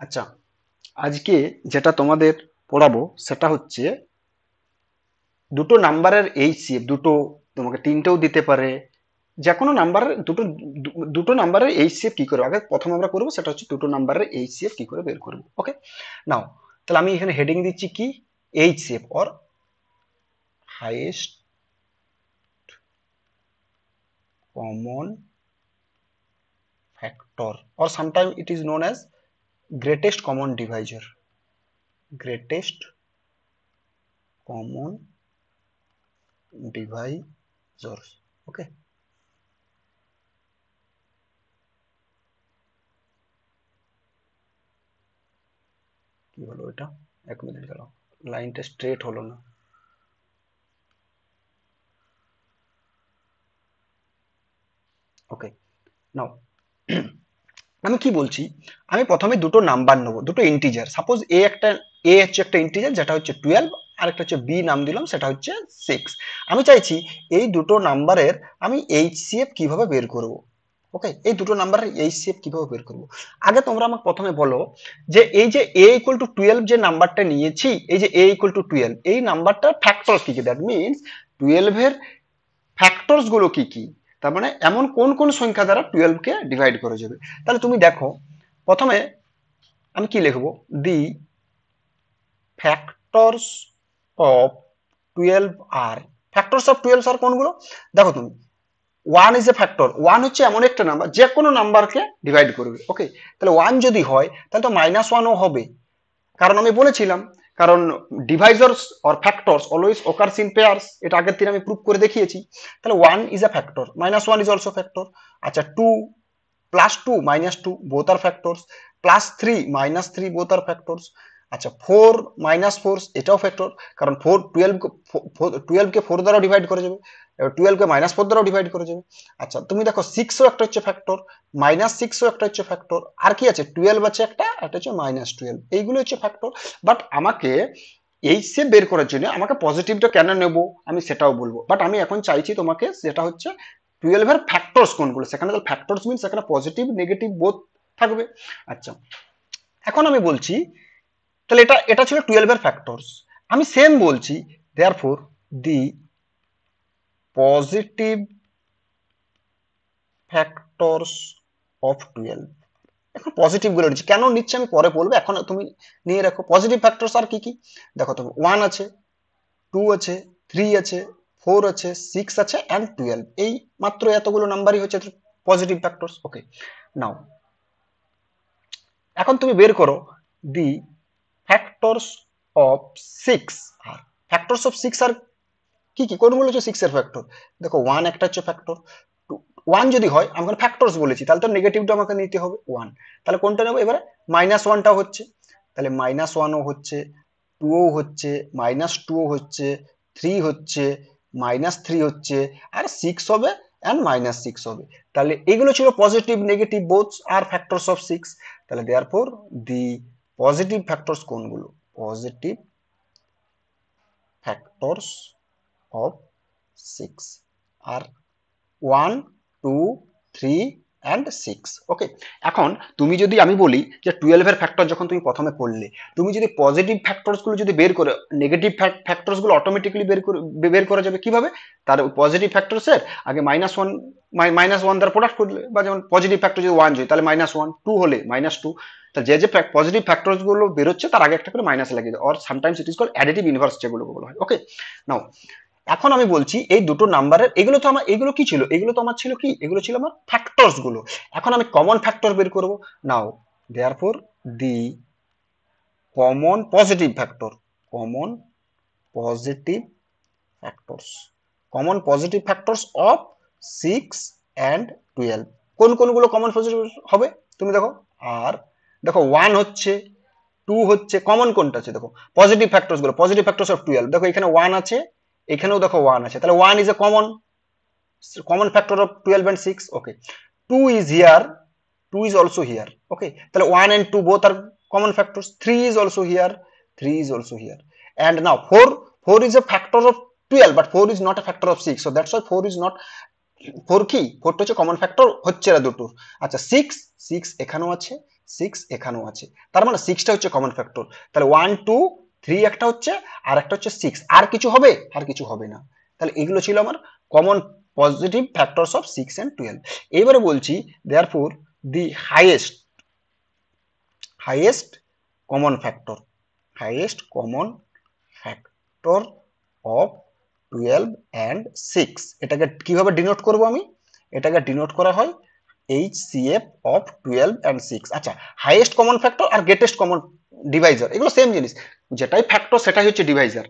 আচ্ছা, আজকে যেটা তোমাদের পড়াবো সেটা হচ্ছে দুটো নাম্বারের এইচসিএফ। দুটো, তোমাকে তিনটেও দিতে পারে, যে কোনো নাম্বারের দুটো নাম্বারের এইচসিএফ কি করে, আগে প্রথম আমরা করবো সেটা হচ্ছে দুটো নাম্বারের এইচসিএফ কি করে বের করবো। ওকে, নাও তাহলে আমি এখানে হেডিং দিচ্ছি কি, HCF or highest common factor, or sometimes it is known as greatest common divisor. Greatest common divisors. Okay. কি হলো এটা, এক মিনিট গেল, লাইনটা স্ট্রেট হলো না। ওকে, নাও আমি কি বলছি, আমি প্রথমে দুটো নাম্বার নেবো, দুটো ইন্টিজার। সাপোজ এ হচ্ছে একটা ইন্টিজার যেটা হচ্ছে 12, আর একটা হচ্ছে বি নাম দিলাম সেটা হচ্ছে 6। আমি চাইছি এই দুটো নাম্বারের আমি এইচসিএফ কিভাবে বের করব। ওকে, এই দুটো নাম্বারের এইচসিএফ কিভাবে বের করব। আগে তোমরা আমাকে প্রথমে বলো যে এই যে এ ইকুয়াল টু 12 যে নাম্বারটা নিয়েছি, এই যে এ ইকুয়াল টু 12, এই নাম্বারটার ফ্যাক্টরস কি কি, দ্যাট মিন্স 12 এর ফ্যাক্টরস গুলো কি কি, তার মানে এমন কোন কোন সংখ্যা দ্বারা 12 কে ডিভাইড করা যাবে। তাহলে তুমি দেখো, প্রথমে আমি কি লিখবো, the factors of 12 are, factors of 12 are কোনগুলো, দেখো তুমি, one is a factor, one হচ্ছে এমন একটা নাম্বার যে কোনো নাম্বারকে ডিভাইড করবে। ওকে, তাহলে ওয়ান যদি হয় তাহলে তো মাইনাস ওয়ানও হবে, কারণ আমি বলেছিলাম, কারণ divisors or factors always occurs in pairs, এটা আগের দিন আমি প্রুভ করে দেখিয়েছি। তাহলে one is a factor, minus one is also factor. আচ্ছা, two plus two minus two both are factors, plus three minus three both are factors. আচ্ছা, four minus four এটাও ফ্যাক্টর, কারণ ফোর টুয়েলভকে ফোর দ্বারা ডিভাইড করে যাবে, টুয়েলভকে মাইনাস ফোর দ্বারা ডিভাইড করে যাবে। আচ্ছা, তুমি দেখো সিক্সও একটা হচ্ছে ফ্যাক্টর, মাইনাস সিক্সও একটা হচ্ছে ফ্যাক্টর, আর কি আছে, টুয়েলভ আছে একটা, একটা হচ্ছে মাইনাস টুয়েলভ, এইগুলো হচ্ছে ফ্যাক্টর। বাট আমাকে এইচসিএফ বের করার জন্য আমাকে পজিটিভটা কেন নেব আমি সেটাও বলবো, বাট আমি এখন চাইছি তোমাকে যেটা হচ্ছে 12 এর ফ্যাক্টরস কোনগুলো, সেখানে ফ্যাক্টরস মিনস সেখানে পজিটিভ নেগেটিভ বোথ থাকবে। আচ্ছা, এখন আমি বলছি, তাহলে এটা এটা ছিল 12 এর ফ্যাক্টরস। আমি সেম বলছি, therefore the positive factors of 12। এখন পজিটিভ গুলো নিচ্ছি, কেন নিচ্ছে আমি পরে বলবো, এখন তুমি নিয়ে রাখো পজিটিভ ফ্যাক্টরস আর কি কি। দেখো তুমি, ওয়ান আছে, টু আছে, থ্রি আছে, ফোর আছে, সিক্স আছে অ্যান্ড 12, এই মাত্র এতগুলো নাম্বারই হচ্ছে পজিটিভ ফ্যাক্টরস। ওকে, নাও এখন তুমি বের করো the factors of six are, factors of six are কি কি, কোনগুলো হচ্ছে সিক্স এর ফ্যাক্টর। দেখো ওয়ান একটা হচ্ছে ফ্যাক্টর, ওয়ান যদি হয়, আমি ফ্যাক্টরস বলেছি তাহলে তো নেগেটিভটা আমাকে নিতে হবে ওয়ান, তাহলে কোনটা নেবো এবারে, মাইনাস ওয়ানটাও হচ্ছে, তাহলে মাইনাস ওয়ানও হচ্ছে, টুও হচ্ছে, মাইনাস টুও হচ্ছে, থ্রি হচ্ছে, মাইনাস থ্রি হচ্ছে, আর সিক্স হবে অ্যান্ড মাইনাস সিক্স হবে। তাহলে এগুলো ছিল positive negative both are factors of six. তাহলে দেয়ারফর দি পজিটিভ ফ্যাক্টরস কোনগুলো, positive factors of six are one, two, three and six. Okay, এখন তুমি যদি আমি বলি যে 12 এর ফ্যাক্টর যখন তুমি প্রথমে করলে, তুমি যদি পজিটিভ ফ্যাক্টরস গুলো যদি বের করে, নেগেটিভ ফ্যাক্টরস গুলো অটোমেটিক্যালি বের করা যাবে কিভাবে, তার পজিটিভ ফ্যাক্টরস এর আগে মাইনাস ওয়ান দ্বারা প্রোডাক্ট করলে, বা যেমন পজিটিভ ফ্যাক্টর যদি ওয়ান হয় তাহলে মাইনাস ওয়ান, টু হলে মাইনাস টু, তা যে যে পজিটিভ ফ্যাক্টরস গুলো বেরোচ্ছে তার আগে একটা করে মাইনাস লাগিয়ে দেয়, or sometimes it is called additive inverse যেগুলো বলা হয়। ওকে, নাও এখন আমি বলছি এই দুটো নাম্বারের, এগুলো তো আমার, এগুলো কি ছিল, এগুলো তো আমার ছিল কি, এগুলো ছিল আমার ফ্যাক্টরস গুলো। এখন আমি কমন ফ্যাক্টর বের করব। Now therefore the common positive factor, common positive factors, common positive factors of six and 12, কোন কোনগুলো কমন পজিটিভ হবে তুমি দেখো, আর দেখো ওয়ান হচ্ছে, টু হচ্ছে, কমন কোনটা আছে দেখো, পজিটিভ ফ্যাক্টরস গুলো, পজিটিভ ফ্যাক্টরস অফ 12, দেখো এখানে ওয়ান আছে, এখানেও দেখো ওয়ান আছে, তাহলে one is a common factor of 12 and 6. Okay, 2 is here, 2 is also here. Okay, তাহলে 1 and 2 both are common factors, 3 is also here, 3 is also here, and now 4 is a factor of 12 but 4 is not a factor of 6, so that's why 4 is not, 4 কি, 4 টা হচ্ছে common factor হচ্ছে না দুটো। আচ্ছা, 6 এখানেও আছে, 6 এখানেও আছে, তার মানে 6টা হচ্ছে কমন ফ্যাক্টর। তাহলে 1 2 3 একটা হচ্ছে, আর একটা হচ্ছে 6। আর কিছু হবে? আর কিছু হবে না। তাহলে এগুলো ছিল আমার common positive factors of 6 and 12। এবারে বলছি therefore the highest common factor, highest common factor of 12 and 6, এটাকে কিভাবে ডিনোট করব আমি? এটাকে ডিনোট করা হয় HCF অফ 12 and 6। আচ্ছা, হাইয়েস্ট কমন ফ্যাক্টর আর গ্রেটেস্ট কমন ডিভাইজার এগুলো সেম জিনিস, যেটাই ফ্যাক্টর সেটাই হচ্ছে ডিভাইজার,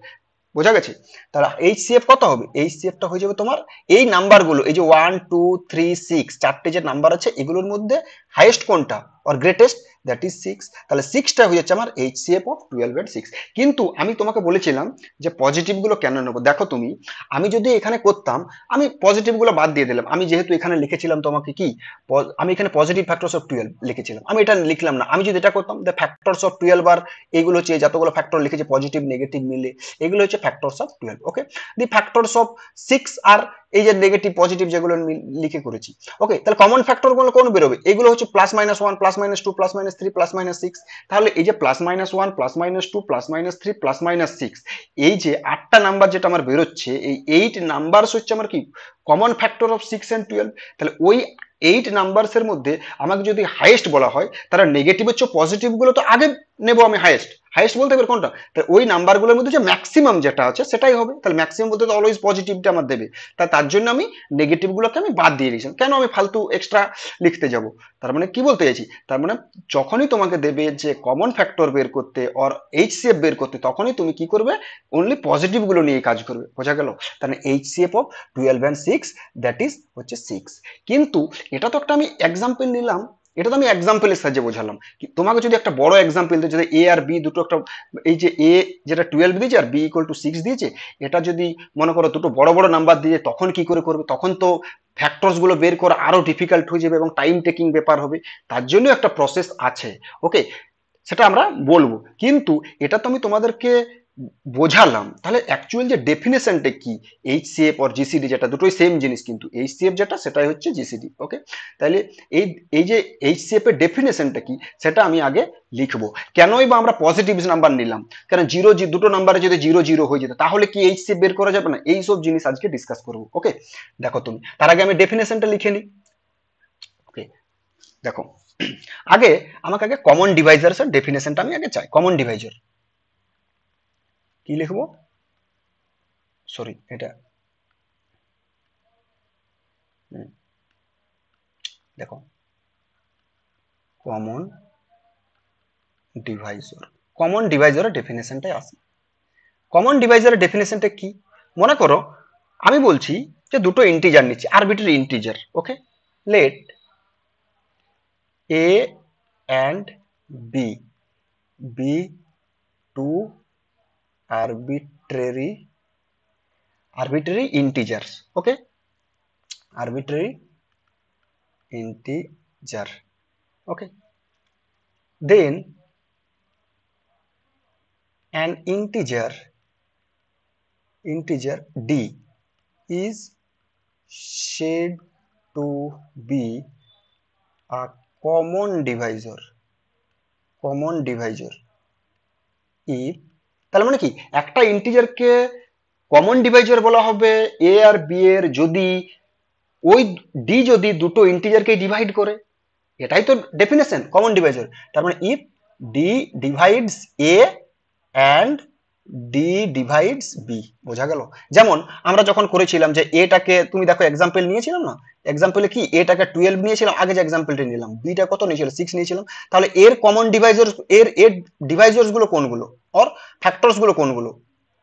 বোঝা গেছে? তাহলে HCF কত হবে? HCF টা হয়ে যাবে তোমার এই নাম্বারগুলো, এই যে 1 2 3 6 চারটে যে নাম্বার আছে এগুলোর মধ্যে হাইয়েস্ট কোনটা আর গ্রেটেস্ট, দ্যাট ইজ 6। তাহলে 6টা হয়ে যাচ্ছে আমার HCF অফ 12 and 6। কিন্তু আমি তোমাকে বলেছিলাম যে পজিটিভ গুলো কেন নেব। দেখো তুমি, আমি যদি এখানে করতাম, আমি পজিটিভ গুলো বাদ দিয়ে দিলাম, আমি যেহেতু এখানে লিখেছিলাম তোমাকে কি, আমি এখানে পজিটিভ ফ্যাক্টরস অফ 12 লিখেছিলাম, আমি এটা লিখলাম না। আমি যদি এটা করতাম দ্য ফ্যাক্টরস অফ 12 আর এইগুলো হচ্ছে যতগুলো ফ্যাক্টর লিখেছে পজিটিভ নেগেটিভ মিলে, এগুলো হচ্ছে factors of 12। Okay, the factors of 6 আর এই যে নেগেটিভ পজিটিভ যেগুলো লিখে করেছি। ওকে, তাহলে কমন ফ্যাক্টর গুলো কোন বেরোবে? এগুলো হচ্ছে plus minus 1 plus minus 2 plus minus 3 plus minus 6। তাহলে এই যে plus minus 1 plus minus 2 plus minus 3 plus minus 6, এই যে 8টা নাম্বার যেটা আমার বেরোচ্ছে, এই 8 নাম্বারস হচ্ছে আমার কি কমন ফ্যাক্টর অফ 6 and 12। তাহলে ওই 8 নাম্বারস এর মধ্যে আমাকে যদি হাইয়েস্ট বলা হয়, তারা নেগেটিভ হচ্ছে পজিটিভ গুলো তো আগে নেব আমি হাইয়েস্ট। হাইয়েস্ট বলতে পারি কোনটা? তাহলে ওই নাম্বারগুলোর মধ্যে যে ম্যাক্সিমাম যেটা আছে সেটাই হবে। তাহলে ম্যাক্সিমাম বলতে তো অলওয়েজ পজিটিভটা আমার দেবে। তার জন্য আমি নেগেটিভ গুলোকে আমি বাদ দিয়ে দিয়েছিলাম। কেন আমি ফালতু এক্সট্রা লিখতে যাব? তার মানে কি বলতে চাইছি, তার মানে যখনই তোমাকে দেবে যে কমন ফ্যাক্টর বের করতে অর HCF বের করতে, তখনই তুমি কি করবে? অনলি পজিটিভ গুলো নিয়ে কাজ করবে, বোঝা গেল? তাহলে HCF of 12 and 6 that is হচ্ছে 6। কিন্তু এটা তো একটা আমি এক্সাম্পল নিলাম, এটা তো আমি এক্সাম্পলের সাহায্যে বোঝালাম। তোমাকে যদি একটা বড় এক্সাম্পল দিই, যদি এ আর বি দুটো একটা, এই যে এ যেটা 12 দিয়েছে আর বি ইকুয়াল টু 6 দিয়েছে, এটা যদি মনে করো দুটো বড় বড় নাম্বার দিয়ে, তখন কি করে করবে? তখন তো ফ্যাক্টরস গুলো বের করা আরো ডিফিকাল্ট হয়ে যাবে এবং টাইম টেকিং ব্যাপার হবে। তার জন্য একটা প্রসেস আছে। ওকে, সেটা আমরা বলবো, কিন্তু এটা তো আমি তোমাদেরকে বোঝালাম। তাহলে অ্যাকচুয়াল যে ডেফিনেশনটা কি, HCF আর জিসিডি যেটা দুটোই সেম জিনিস, কিন্তু HCF যেটা সেটাই হচ্ছে জিসিডি। ওকে, তাহলে এই এই যে HCF এর ডেফিনেশনটা কি সেটা আমি আগে লিখবো। কেনই বা আমরা পজিটিভ নাম্বার নিলাম? কারণ জিরো, দুটো নাম্বারে যদি 0 0 হয়ে যেত তাহলে কি HCF বের করা যাবে না? এই সব জিনিস আজকে ডিসকাস করবো। ওকে, দেখো তুমি, তার আগে আমি ডেফিনেশনটা লিখে নিই। ওকে, দেখো, আগে আমাকে আগে কমন ডিভাইজার এর ডেফিনেশনটা আমি আগে চাই। কমন ডিভাইজার কি লিখবো? সরি, এটা দেখো, কমন ডিভাইজার, কমন ডিভাইজারের ডেফিনেশনটাই আসে। কমন ডিভাইজারের ডেফিনেশনটা কি? মনে করো আমি বলছি যে দুটো ইন্টিজার নিচ্ছি, arbitrary integer. Okay, let A and B be two arbitrary arbitrary integers. Okay, arbitrary integer. Okay, then an integer d is said to be a common divisor if, তাহলে মানে কি, একটা ইন্টিজারকে কমন ডিভাইজার বলা হবে এ আর B এর যদি ওই ডি যদি দুটো ইন্টিজারকে ডিভাইড করে। এটাই তো ডেফিনেশন কমন ডিভাইজার। তার মানে if D divides A and D divides B, বোঝা গেল? যেমন আমরা যখন করেছিলাম যে এটাকে, তুমি দেখো এক্সাম্পল নিয়েছিলাম না, এক্সাম্পলে কি এটাকে 12 নিয়েছিলাম আগে, যে এক্সাম্পলটা নিলাম, বিটা কত নিয়েছিল 6 নিয়েছিলাম। তাহলে এর কমন ডিভাইজার, এর ডিভাইজার্স গুলো কোনগুলো, অর ফ্যাক্টরস গুলো কোনগুলো?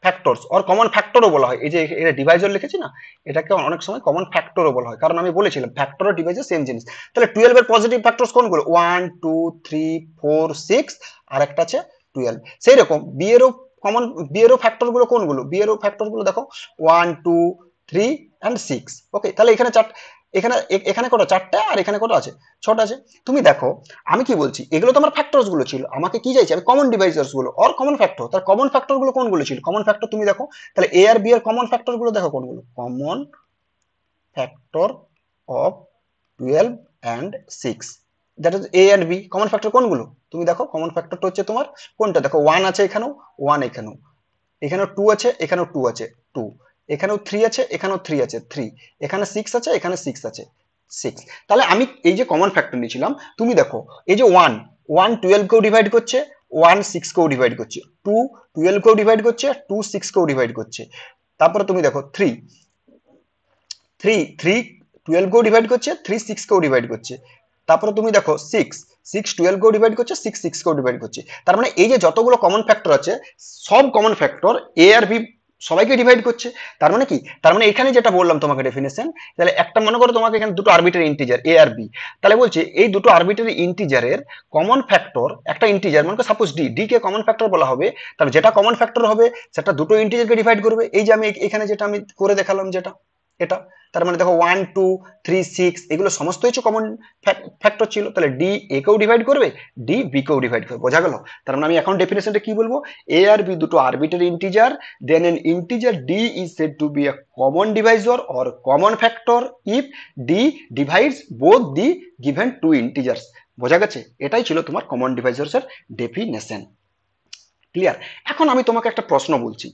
ফ্যাক্টরস অর কমন ফ্যাক্টরও বলা হয়। এই যে এটা ডিভাইজার লিখেছি না, এটাকে অনেক সময় কমন ফ্যাক্টরও বলা হয়, কারণ আমি বলেছিলাম ফ্যাক্টর আর ডিভাইজার সেম জিনিস। তাহলে 12 এর পজিটিভ ফ্যাক্টরস কোনগুলো? 1 2 3 4 6, আর একটা আছে 12। সেই রকম বি এরও কমন, বি এরও ফ্যাক্টর গুলো কোনগুলো? বি এরও ফ্যাক্টর গুলো দেখো 1 2 3 and 6। ওকে, তাহলে এখানে এখানে এখানে কত? 4টা, আর এখানে কত আছে? 6টা আছে। তুমি দেখো আমি কি বলছি, এগুলো তো আমার ফ্যাক্টরস গুলো ছিল, আমাকে কি চাইছে? আমি কমন ডিভাইজার্স গুলো অর কমন ফ্যাক্টর। তার কমন ফ্যাক্টর গুলো কোনগুলো ছিল? কমন ফ্যাক্টর তুমি দেখো, তাহলে এ আর বি এর কমন ফ্যাক্টর গুলো দেখো কোনগুলো? Common factor of 12 and 6, that is A and B. Common factor কোনগুলো তুমি দেখো, কমন ফ্যাক্টরটা হচ্ছে তোমার কোনটা, দেখো 1 আছে এখানেও, 1 এখানেও, এখানেও 2 আছে, এখানেও 2 আছে, 2, এখানেও 3 আছে, এখানেও 3 আছে, 3, এখানে 6 আছে, এখানে 6 আছে, 6। তাহলে আমি এই যে কমন ফ্যাক্টর নিয়েছিলাম, তুমি দেখো এই যে 1, 1 12 কেও ডিভাইড করছে, 1 6 কেও ডিভাইড করছে, 2 12 কেও ডিভাইড করছে, 2 6 কেও ডিভাইড করছে। তারপরে তুমি দেখো 3, 3 3 12 কেও ডিভাইড করছে, 3 6 কেও ডিভাইড করছে। তারপরে তুমি দেখো 6, 6 12 কেও ডিভাইড করছে, 6 6 কেও ডিভাইড করছে। তার মানে এই যে যতগুলো কমন ফ্যাক্টর আছে, সব কমন ফ্যাক্টর এ আর বি সবাইকে ডিভাইড করছে। তার মানে কি, তার মানে এখানে যেটা বললাম তোমাকে ডেফিনেশন, তাহলে একটা মনে করো তোমাকে এখানে দুটো আরবিটারি ইন্টিজার এ আর বি, তাহলে বলছে এই দুটো আরবিটারি ইন্টিজারের কমন ফ্যাক্টর, একটা ইন্টিজার মনে করো সাপোজ ডি, ডি কে কমন ফ্যাক্টর বলা হবে, তাহলে যেটা কমন ফ্যাক্টর হবে সেটা দুটো ইন্টিজারকে ডিভাইড করবে। এই যে আমি এখানে যেটা আমি করে দেখালাম যেটা, এটা, তার মানে দেখো 1 2 3 6 এগুলো সমস্ত হচ্ছে কমন ফ্যাক্টর ছিল, তাহলে ডি এ কেও ডিভাইড করবে, ডি বি কেও ডিভাইড করবে, বোঝা গেল? তার মানে আমি এখন ডেফিনেশনটা কি বলবো, এ আর বি দুটো arbitrary integer, then an integer D is said to be a common divisor or common factor if D divides both the given two integers. বোঝা গেছে? এটাই ছিল তোমার কমন ডিভাইসর্স এর ডেফিনেশন। ক্লিয়ার? এখন আমি তোমাকে একটা প্রশ্ন বলছি,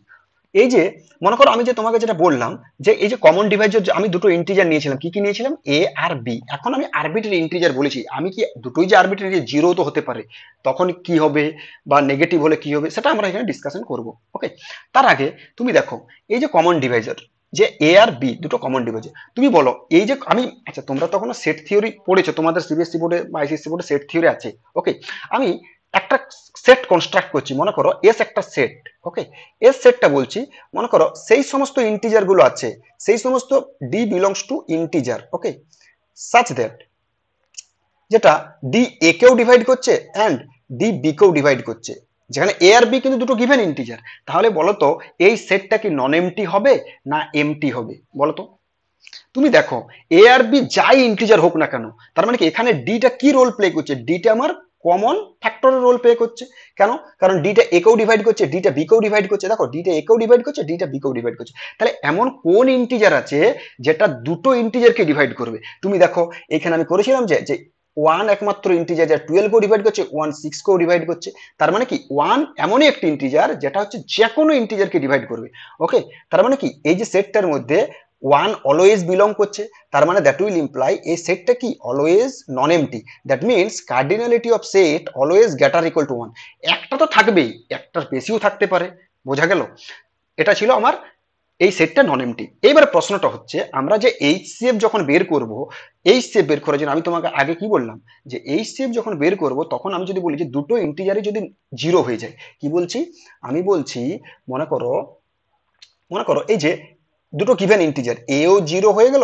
এই যে মনে করো আমি যে তোমাকে যেটা বললাম, যে এই যে কমন ডিভাইজার আমি দুটো ইন্টিজার নিয়েছিলাম, কি কি নিয়েছিলাম, এ আর বি। এখন আমি আরবিটারি ইন্টিজার বলেছি, আমি কি দুটোই যে আরবিটারি, জিরো তো হতে পারে, তখন কি হবে বা নেগেটিভ হলে কি হবে সেটা আমরা এখানে ডিসকাশন করব। ওকে, তার আগে তুমি দেখো এই যে কমন ডিভাইজার, যে এ আর বি দুটো কমন ডিভাইজার, তুমি বলো এই যে আমি, আচ্ছা তোমরা তখন সেট থিওরি পড়েছো, তোমাদের সিবিএসসি বোর্ডে বা আইসিএসসি বোর্ডে সেট থিওরি আছে। ওকে, আমি একটা সেট কনস্ট্রাক্ট করছি, মনে করো এস একটা সেট। ওকে, এস সেটটা বলছি, মনে করো সেই সমস্ত ইন্টিজার গুলো আছে, সেই সমস্ত D belongs two integer. Okay, such that, যেটা ডি এ কেও ডিভাইড করছে অ্যান্ড ডি বি কেও ডিভাইড করছে, যেখানে এ আর বি কিন্তু দুটো গিভেন ইন্টিজার। তাহলে বলতো এই সেটটা কি নন এমটি হবে না এমটি হবে, বলতো? তুমি দেখো এ আর বি যাই ইন্টিজার হোক না কেন, তার মানে কি এখানে ডিটা কি রোল প্লে করছে, ডিটা আমার কমন ফ্যাক্টরের রোল প্লে করছে। কেন? কারণ ডিটা এ কেও ডিভাইড করছে, ডিটা বি কেও ডিভাইড করছে, দেখো ডিটা এ কেও ডিভাইড করছে, ডিটা বি কেও ডিভাইড করছে। তাহলে এমন কোন ইন্টিজার আছে যেটা দুটো ইন্টিজারকে ডিভাইড করবে? তুমি দেখো এখানে আমি করেছিলাম যে যে ওয়ান একমাত্র ইন্টিজার যা 12 কেও ডিভাইড করছে, ওয়ান 6 কেও ডিভাইড করছে। তার মানে কি ওয়ান এমনই একটি ইন্টিজার যেটা হচ্ছে যে কোনো ইন্টিজারকে ডিভাইড করবে। ওকে, তার মানে কি এই যে সেটটার মধ্যে ওয়ান অলওয়েজ বিলং করছে, তার মানে দ্যাট উইল ইমপ্লাই এই সেটটা কি always non MT. That means cardinality of set always greater equal two one. একটা তো থাকবেই, একটার বেশিও থাকতে পারে, বোঝা গেল? এটা ছিল আমার এই সেটটা নন এমটি। এইবার প্রশ্নটা হচ্ছে আমরা যে এইচসিএফ যখন বের করব, এইচসিএফ বের করার জন্য আমি তোমাকে আগে কি বললাম, যে এইচসিএফ যখন বের করব তখন আমি যদি বলি যে দুটো ইন্টিজারই যদি জিরো হয়ে যায়, কি বলছি আমি, বলছি মনে করো, মনে করো এই যে দুটো গিভেন ইন্টিজার এও জিরো হয়ে গেল,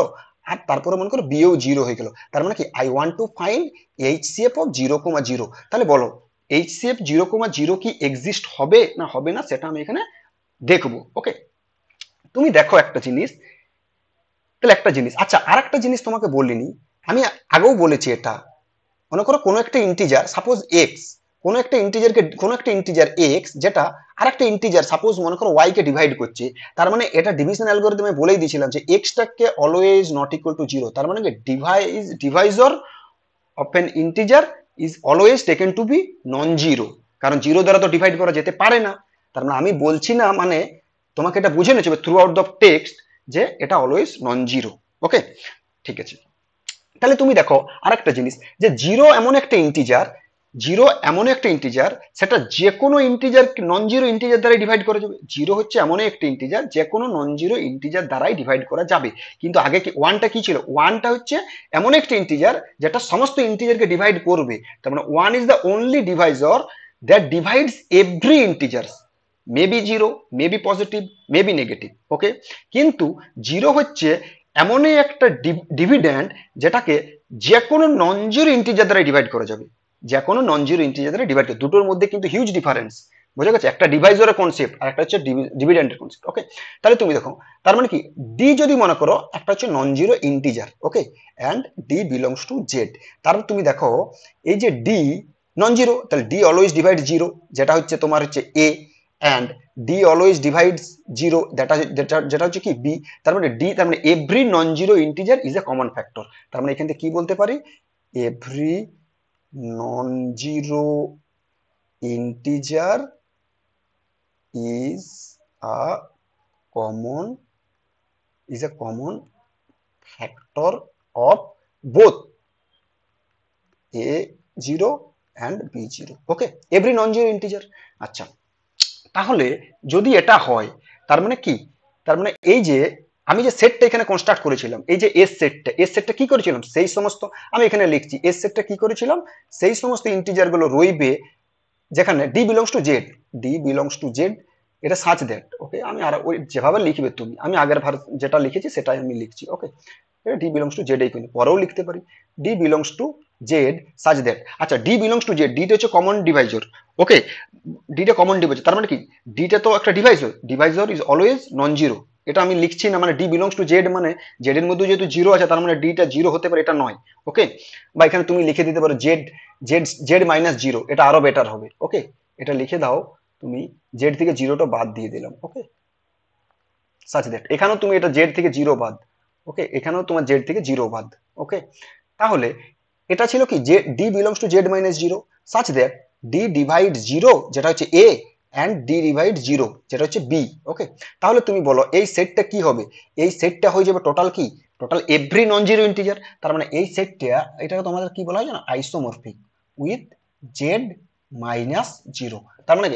আর তারপরে মনে করো বিও জিরো হয়ে গেল। তার মানে কি I want to find HCF of 0,0। তাহলে বলো এইচসিএফ 0,0 কি এক্সিস্ট হবে না হবে না সেটা আমি এখানে দেখবো। ওকে, তুমি দেখো একটা জিনিস, তাহলে একটা জিনিস, আচ্ছা আর একটা জিনিস তোমাকে বলিনি, আমি আগেও বলেছি এটা, মনে করো কোনো একটা ইন্টিজার সাপোজ এক্স, কোনো একটা ইন্টিজার এক্স যেটা আর একটা ইন্টিজার সাপোজ মনে করো ওয়াই কে ডিভাইড করছে, তার মানে এটা ডিভিশন অ্যালগরিদমে বলেই দিয়েছিলাম যে এক্সটাকে always not equal to zero. তার মানে কি divisor of an integer is always taken to be non zero, কারণ জিরো দ্বারা তো ডিভাইড করা যেতে পারে না। তার মানে আমি বলছি না, মানে তোমাকে এটা বুঝে নিতে হবে থ্রু আউট দ্য টেক্সট যে এটা অলওয়েজ নন জিরো। ওকে, ঠিক আছে। তাহলে তুমি দেখো আরেকটা জিনিস, যে জিরো এমন একটা ইন্টিজার সেটা যে কোনো ইন্টিজার নন জিরো ইন্টিজার দ্বারাই ডিভাইড করা যাবে। জিরো হচ্ছে এমন একটা ইন্টিজার যে কোনো নন জিরো ইন্টিজার দ্বারাই ডিভাইড করা যাবে। কিন্তু আগে কি ওয়ানটা কি ছিল, ওয়ানটা হচ্ছে এমন একটা ইন্টিজার যেটা সমস্ত ইন্টিজারকে ডিভাইড করবে। তার মানে one is the only divisor that divides every integers, maybe zero, maybe positive, maybe negative. Okay, কিন্তু জিরো হচ্ছে এমনই একটা ডিভিডেন্ড যেটাকে যে কোনো নন জিরো ইন্টিজার দ্বারা ডিভাইড করা যাবে, যে কোনো নন জিরো ইন্টিজার দ্বারা ডিভাইড করে। দুটোর মধ্যে কিন্তু হিউজ ডিফারেন্স, বোঝা গেছে? একটা ডিভাইজরের কনসেপ্ট আর একটা হচ্ছে ডিভিডেন্ডের কনসেপ্ট। ওকে, তাহলে তুমি দেখো তার মানে কি ডি যদি মনে করো একটা হচ্ছে non zero integer, okay, and D belongs to Z, তারপর তুমি দেখো এই যে ডি নন জিরো, তাহলে ডি অলওয়েজ ডিভাইড জিরো, যেটা হচ্ছে তোমার হচ্ছে A, and D always divides zero, যেটা হচ্ছে কি বি। তার মানে ডি, তার মানে every non zero integer is a common factor. তার মানে এখান থেকে কি বলতে পারি, every non-zero integer is a common factor of both a0 and b0. Okay, every non zero integer. আচ্ছা, তাহলে যদি এটা হয় তার মানে কি, তার মানে এই যে আমি যে সেটটা এখানে কনস্ট্রাক্ট করেছিলাম, এই যে এস সেটটা কি করেছিলাম, সেই সমস্ত আমি এখানে লিখছি, এস সেটটা কি করেছিলাম, সেই সমস্ত ইন্টিজার গুলো রইবে যেখানে D belongs to Z, D belongs to Z, এটা সাচ দ্যাট। ওকে, আমি আর ওই যেভাবে লিখবে তুমি, আমি আগের ভার যেটা লিখেছি সেটাই আমি লিখছি। ওকে, ডি বিলংস টু জেড, এই পরেও লিখতে পারি D belongs to Z such that. আচ্ছা, ডি বিলংস টু জেড, ডিটা হচ্ছে কমন ডিভাইজর। ওকে, ডিটা কমন ডিভাইজর, তার মানে কি ডিটা তো একটা ডিভাইজর, ডিভাইজর ইজ অলওয়েজ নন জিরো। এটা আমি লিখছি না, মানে ডি বিলংস টু জেড মানে জেড এর মধ্যে যেহেতু জিরো আছে তার মানে ডিটা জিরো হতে পারে, এটা নয়। ওকে, বা এখানে তুমি লিখে দিতে পারো Z Z Z minus zero, এটা আরো বেটার হবে। ওকে, এটা লিখে দাও তুমি, জেড থেকে জিরোটা বাদ দিয়ে দিলাম। ওকে, সাচ দ্যাট, এখানেও তুমি এটা জেড থেকে জিরো বাদ। ওকে, এখানেও তোমার জেড থেকে জিরো বাদ। ওকে, তাহলে এটা ছিল কি, যে D belongs to Z minus zero such that D divide zero যেটা হচ্ছে A and D divide zero যেটা হচ্ছে বি। ওকে, তাহলে তুমি বলো এই সেটটা কি হবে, এই সেটটা হয়ে যাবে টোটাল কি, total every non zero integer. তার মানে এই সেটটা, এটাকে তোমাদের কি বলা হয় জানো, isomorphic with Z minus zero. তার মানে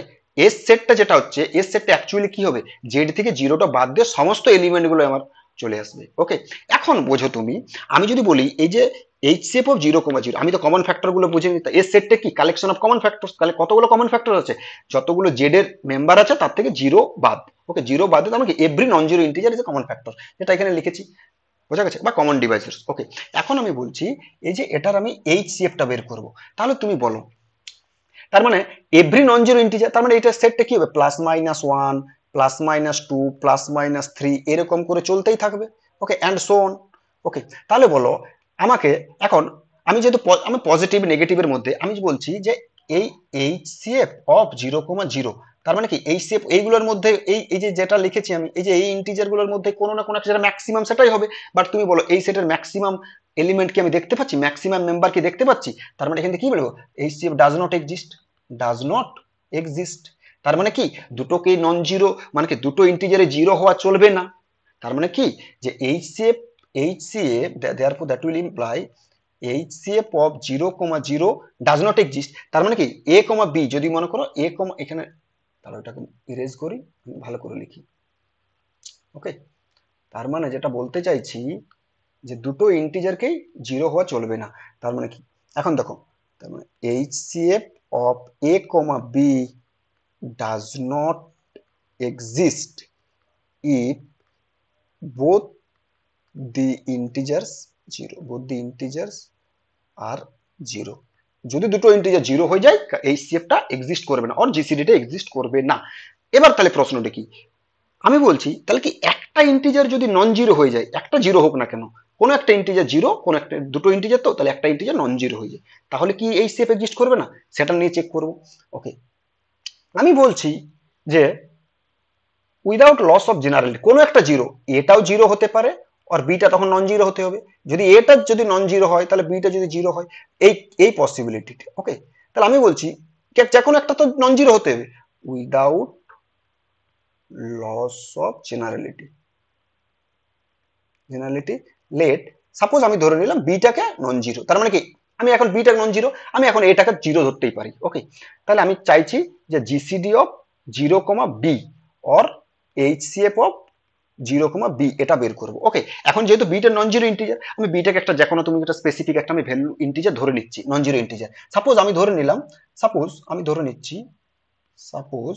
এস সেটটা যেটা হচ্ছে, এস সেটটা অ্যাকচুয়ালি কি হবে, জেড থেকে জিরোটা বাদ দিয়ে সমস্ত এলিমেন্ট গুলো আমার চলে আসবে। ওকে, এখন বোঝো তুমি, আমি যদি বলি এই যে HCF of zero comma zero, আমি তো কমন ফ্যাক্টর গুলো বুঝে নিতে, এর সেটটা কি কালেকশন অফ কমন ফ্যাক্টর, তাহলে কতগুলো কমন ফ্যাক্টর আছে, যতগুলো জেড এর মেম্বার আছে তার থেকে জিরো বাদ। ওকে, জিরো বাদ দিয়ে আমাকে every non zero integer is a common factor, যেটা এখানে লিখেছি, বোঝা গেছে, বা কমন ডিভাইসেস। ওকে, এখন আমি বলছি এই যে এটার আমি এইচসিএফ টা বের করব, তাহলে তুমি বলো, তার মানে এভরি নন জিরো ইন্টিজার, তার মানে এটা সেটটা কি হবে, plus minus one, plus minus two, plus minus three, এরকম করে চলতেই থাকবে। Okay, and so on. Okay, তাহলে বলো আমাকে, এখন আমি যেহেতু আমি পজিটিভ নেগেটিভের মধ্যে আমি বলছি যে এই HCF of zero comma zero, তার মানে কি এইচসিএফ এইগুলোর মধ্যে এই এই যে যেটা লিখেছি আমি, এই যে এই ইন্টিজার গুলোর মধ্যে কোনো না কোনো একটা যেটা ম্যাক্সিমাম সেটাই হবে। বাট তুমি বলো এই সেটের ম্যাক্সিমাম এলিমেন্ট কি আমি দেখতে পাচ্ছি, ম্যাক্সিমাম মেম্বার কি দেখতে পাচ্ছি, তার মানে এখান থেকে কি বলবো, HCF does not exist, does not exist. তার মানে কি দুটোকে নন জিরো, মানে কি দুটো ইন্টিজারে জিরো হওয়া চলবে না। তার মানে কি যে HCF therefore that will imply HCF of zero comma zero does not exist. তার মানে কি এ কমা বি, যদি মনে করো এ কমা, এখানে তাহলে এটাকে ইরেজ করি, ভালো করে লিখি। ওকে, তার মানে যেটা বলতে চাইছি যে দুটো ইন্টিজারকেই জিরো হওয়া চলবে না। তার মানে কি, এখন দেখো, তার মানে HCF of A comma B does not exist if both the integers zero, both the integers are zero। যদি দুটো ইন্টিজার জিরো হয়ে যায় এইচসিএফ টা এক্সিস্ট করবে না, অর জিসিডি টা এক্সিস্ট করবে না। এবার তাহলে প্রশ্নটা কি, আমি বলছি তাহলে কি একটা ইন্টিজার যদি নন জিরো হয়ে যায়, একটা জিরো হোক না কেন, কোন একটা ইন্টিজার জিরো, কোন একটা, দুটো ইন্টিজার তো, তাহলে একটা ইন্টিজার নন জিরো হয়ে যায়, তাহলে কি এইচসিএফ এক্সিস্ট করবে না, সেটা নিয়ে চেক করব। ওকে, আমি বলছি যে উইদাউট লস অফ জেনারেলিটি, কোনো একটা জিরো, এটাও জিরো হতে পারে আর বিটা তখন নন জিরো হতে হবে। যদি এটা যদি নন জিরো হয় তাহলে বিটা যদি জিরো হয়, এই এই পসিবিলিটি। ওকে, তাহলে আমি বলছি যে কোনো একটা তো নন জিরো হতে হবে without loss of generality. Generality let, suppose আমি ধরে নিলাম বিটাকে নন জিরো, তার মানে কি আমি এখন বিটা নন জিরো, আমি এখন এটাকে জিরো ধরতেই পারি। ওকে, তাহলে আমি চাইছি যে GCD of zero comma B or HCF of zero comma B, এটা বের করবো। ওকে, এখন যেহেতু বিটা নন জিরো ইন্টিজার, আমি বিটাকে একটা যে কোনো তুমি একটা স্পেসিফিক একটা আমি ভ্যালু ইন্টিজার ধরে নিচ্ছি, নন জিরো ইন্টিজার। সাপোজ আমি ধরে নিলাম, সাপোজ আমি ধরে নিচ্ছি, সাপোজ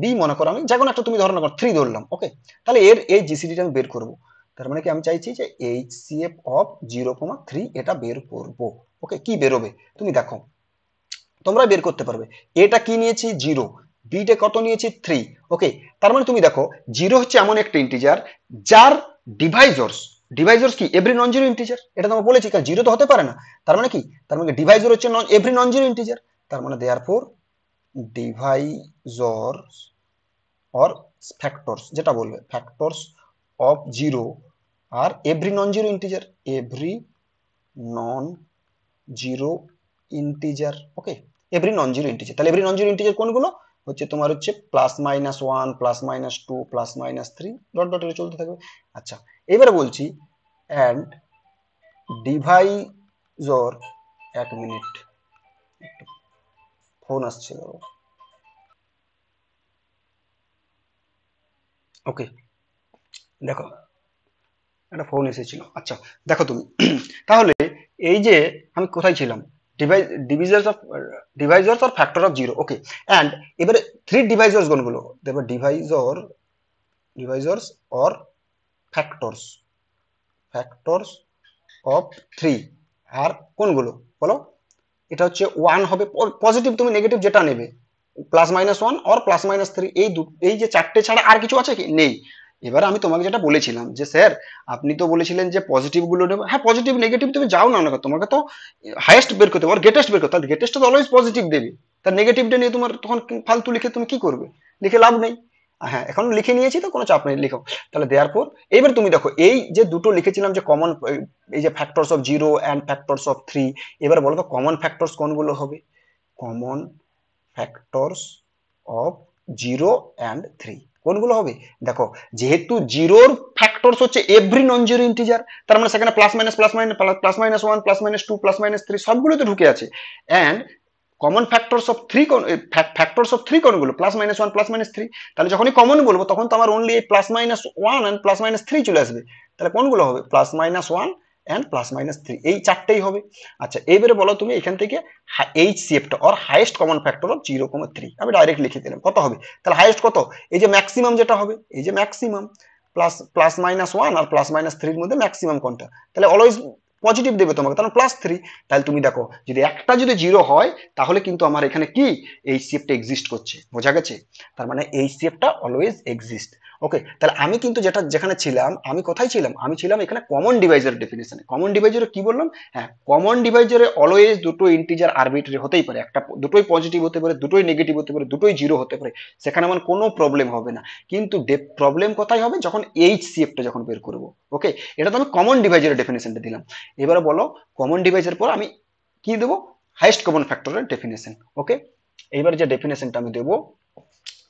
বি মনে করো, আমি যে কোনো একটা তুমি ধরো না, থ্রি ধরলাম। ওকে, তাহলে এর এই জিসিডিটা আমি বের করবো। তার মানে কি আমি চাইছি যে HCF of zero comma three এটা বের করবো। ওকে, কি বেরোবে তুমি দেখো, তোমরা বের করতে পারবে। এটা কি নিয়েছি জিরো, বিটা কত নিয়েছি থ্রি। ওকে, তার মানে তুমি দেখো জিরো হচ্ছে এমন একটা ইন্টিজার যার ডিভাইজর্স, ডিভাইজর্স কি এভরি নন জিরো ইন্টিজার, এটা তোমাকে বলেছি, কারণ জিরো তো হতে পারে না। তার মানে কি, তার মানে ডিভাইজর হচ্ছে non every non zero integer. তার মানে দেয়ারফর ডিভাইজর্স অর ফ্যাক্টরস, যেটা বলবে ফ্যাক্টরস অফ জিরো আর every non zero integer, every non zero integer. Okay, every non zero integer. তাহলে এভরি নন জিরো ইন্টিজার কোনগুলো হচ্ছে তোমার হচ্ছে +-1 +-2 +-3 ডট ডট করে চলতে থাকবে। আচ্ছা, এবারে বলছি অ্যান্ড ডিভাইজর, 1 মিনিট ফোন আসছে। ওকে, দেখো একটা ফোন এসেছিল। আচ্ছা, দেখো তুমি তাহলে এই যে আমি কোথায় ছিলাম, divisors of divisors or factor of zero. Okay, and এবারে থ্রি ডিভাইজার্স কোনগুলো, দেখো divisors or factors, factors of three are কোনগুলো বলো। এটা হচ্ছে ওয়ান হবে পজিটিভ, তুমি নেগেটিভ যেটা নেবে, +-1 অর +-3, এই যে চারটে ছাড়া আর কিছু আছে কি নেই। এবার আমি তোমাকে যেটা বলেছিলাম যে স্যার আপনি তো বলেছিলেন যে পজিটিভ গুলো নেবে, হ্যাঁ পজিটিভ নেগেটিভ তুমি যাও না, তোমাকে তো হাইয়েস্ট বের করতে হবে, গ্রেটেস্ট বের করতে হবে, গ্রেটেস্ট তো অলওয়েজ পজিটিভ দেবে, তার নেগেটিভটা নিয়ে তোমার তখন ফালতু লিখে তুমি কি করবে, লিখে লাভ নেই। হ্যাঁ এখন লিখে নিয়েছি তো কোনো চাপ নেই, লিখো। তাহলে দেওয়ার পর এবার তুমি দেখো এই যে দুটো লিখেছিলাম যে কমন, এই যে factors of zero and factors of three, এবার বলো তো কমন ফ্যাক্টরস কোনগুলো হবে, common factors of zero and three কোনগুলো হবে। দেখো যেহেতু জিরোর ফ্যাক্টরস হচ্ছে এভরি নন জিরো ইন্টিজার, তার মানে সেখানে +-1 +-2 সবগুলো তো ঢুকে আছে। And common factors of three, factors of three কোনগুলো, +-1 +-3। তাহলে যখনই কমন বলবো তখন তো আমার অনলি এই +-1 অ্যান্ড +-3 চলে আসবে। তাহলে কোনগুলো হবে, +-1 অ্যান্ড +-3, এই চারটেই হবে। আচ্ছা এইবারে বলো তুমি এখান থেকে HCFটা or highest common factor of 0,3 আমি ডাইরেক্ট লিখে দিলাম, কত হবে তাহলে হাইয়েস্ট কত, এই যে ম্যাক্সিমাম যেটা হবে, এই যে ম্যাক্সিমাম +-1 আর +-3 মধ্যে ম্যাক্সিমাম কোনটা, তাহলে অলওয়েজ পজিটিভ দেবে তোমাকে, তাহলে +3। তাহলে তুমি দেখো যদি একটা যদি জিরো হয় তাহলে কিন্তু আমার এখানে কি HCFটা এক্সিস্ট করছে, বোঝা গেছে। তার মানে HCFটা অলওয়েজ এক্সিস্ট। ওকে, তাহলে আমি কিন্তু যেখানে ছিলাম, আমি কোথায় ছিলাম, আমি ছিলাম এখানে কমন ডিভাইজার ডেফিনেশনে। কমন ডিভাইজারে কি বললাম, হ্যাঁ কমন ডিভাইজারে অলওয়েজ দুটো ইন্টিজার আরবিট্রারি হতেই পারে, একটা দুটোই পজিটিভ হতে পারে, দুটোই নেগেটিভ হতে পারে, দুটোই জিরো হতে পারে, সেখানে আমার কোনো প্রবলেম হবে না। কিন্তু প্রবলেম কোথায় হবে, যখন HCFটা যখন বের করবো। ওকে, এটা তো আমি কমন ডিভাইজারের ডেফিনেশনটা দিলাম। এবারে বলো কমন ডিভাইজার পর আমি কি দেবো, হাইয়েস্ট কমন ফ্যাক্টরের ডেফিনেশন। ওকে, এইবার যে ডেফিনেশনটা আমি দেবো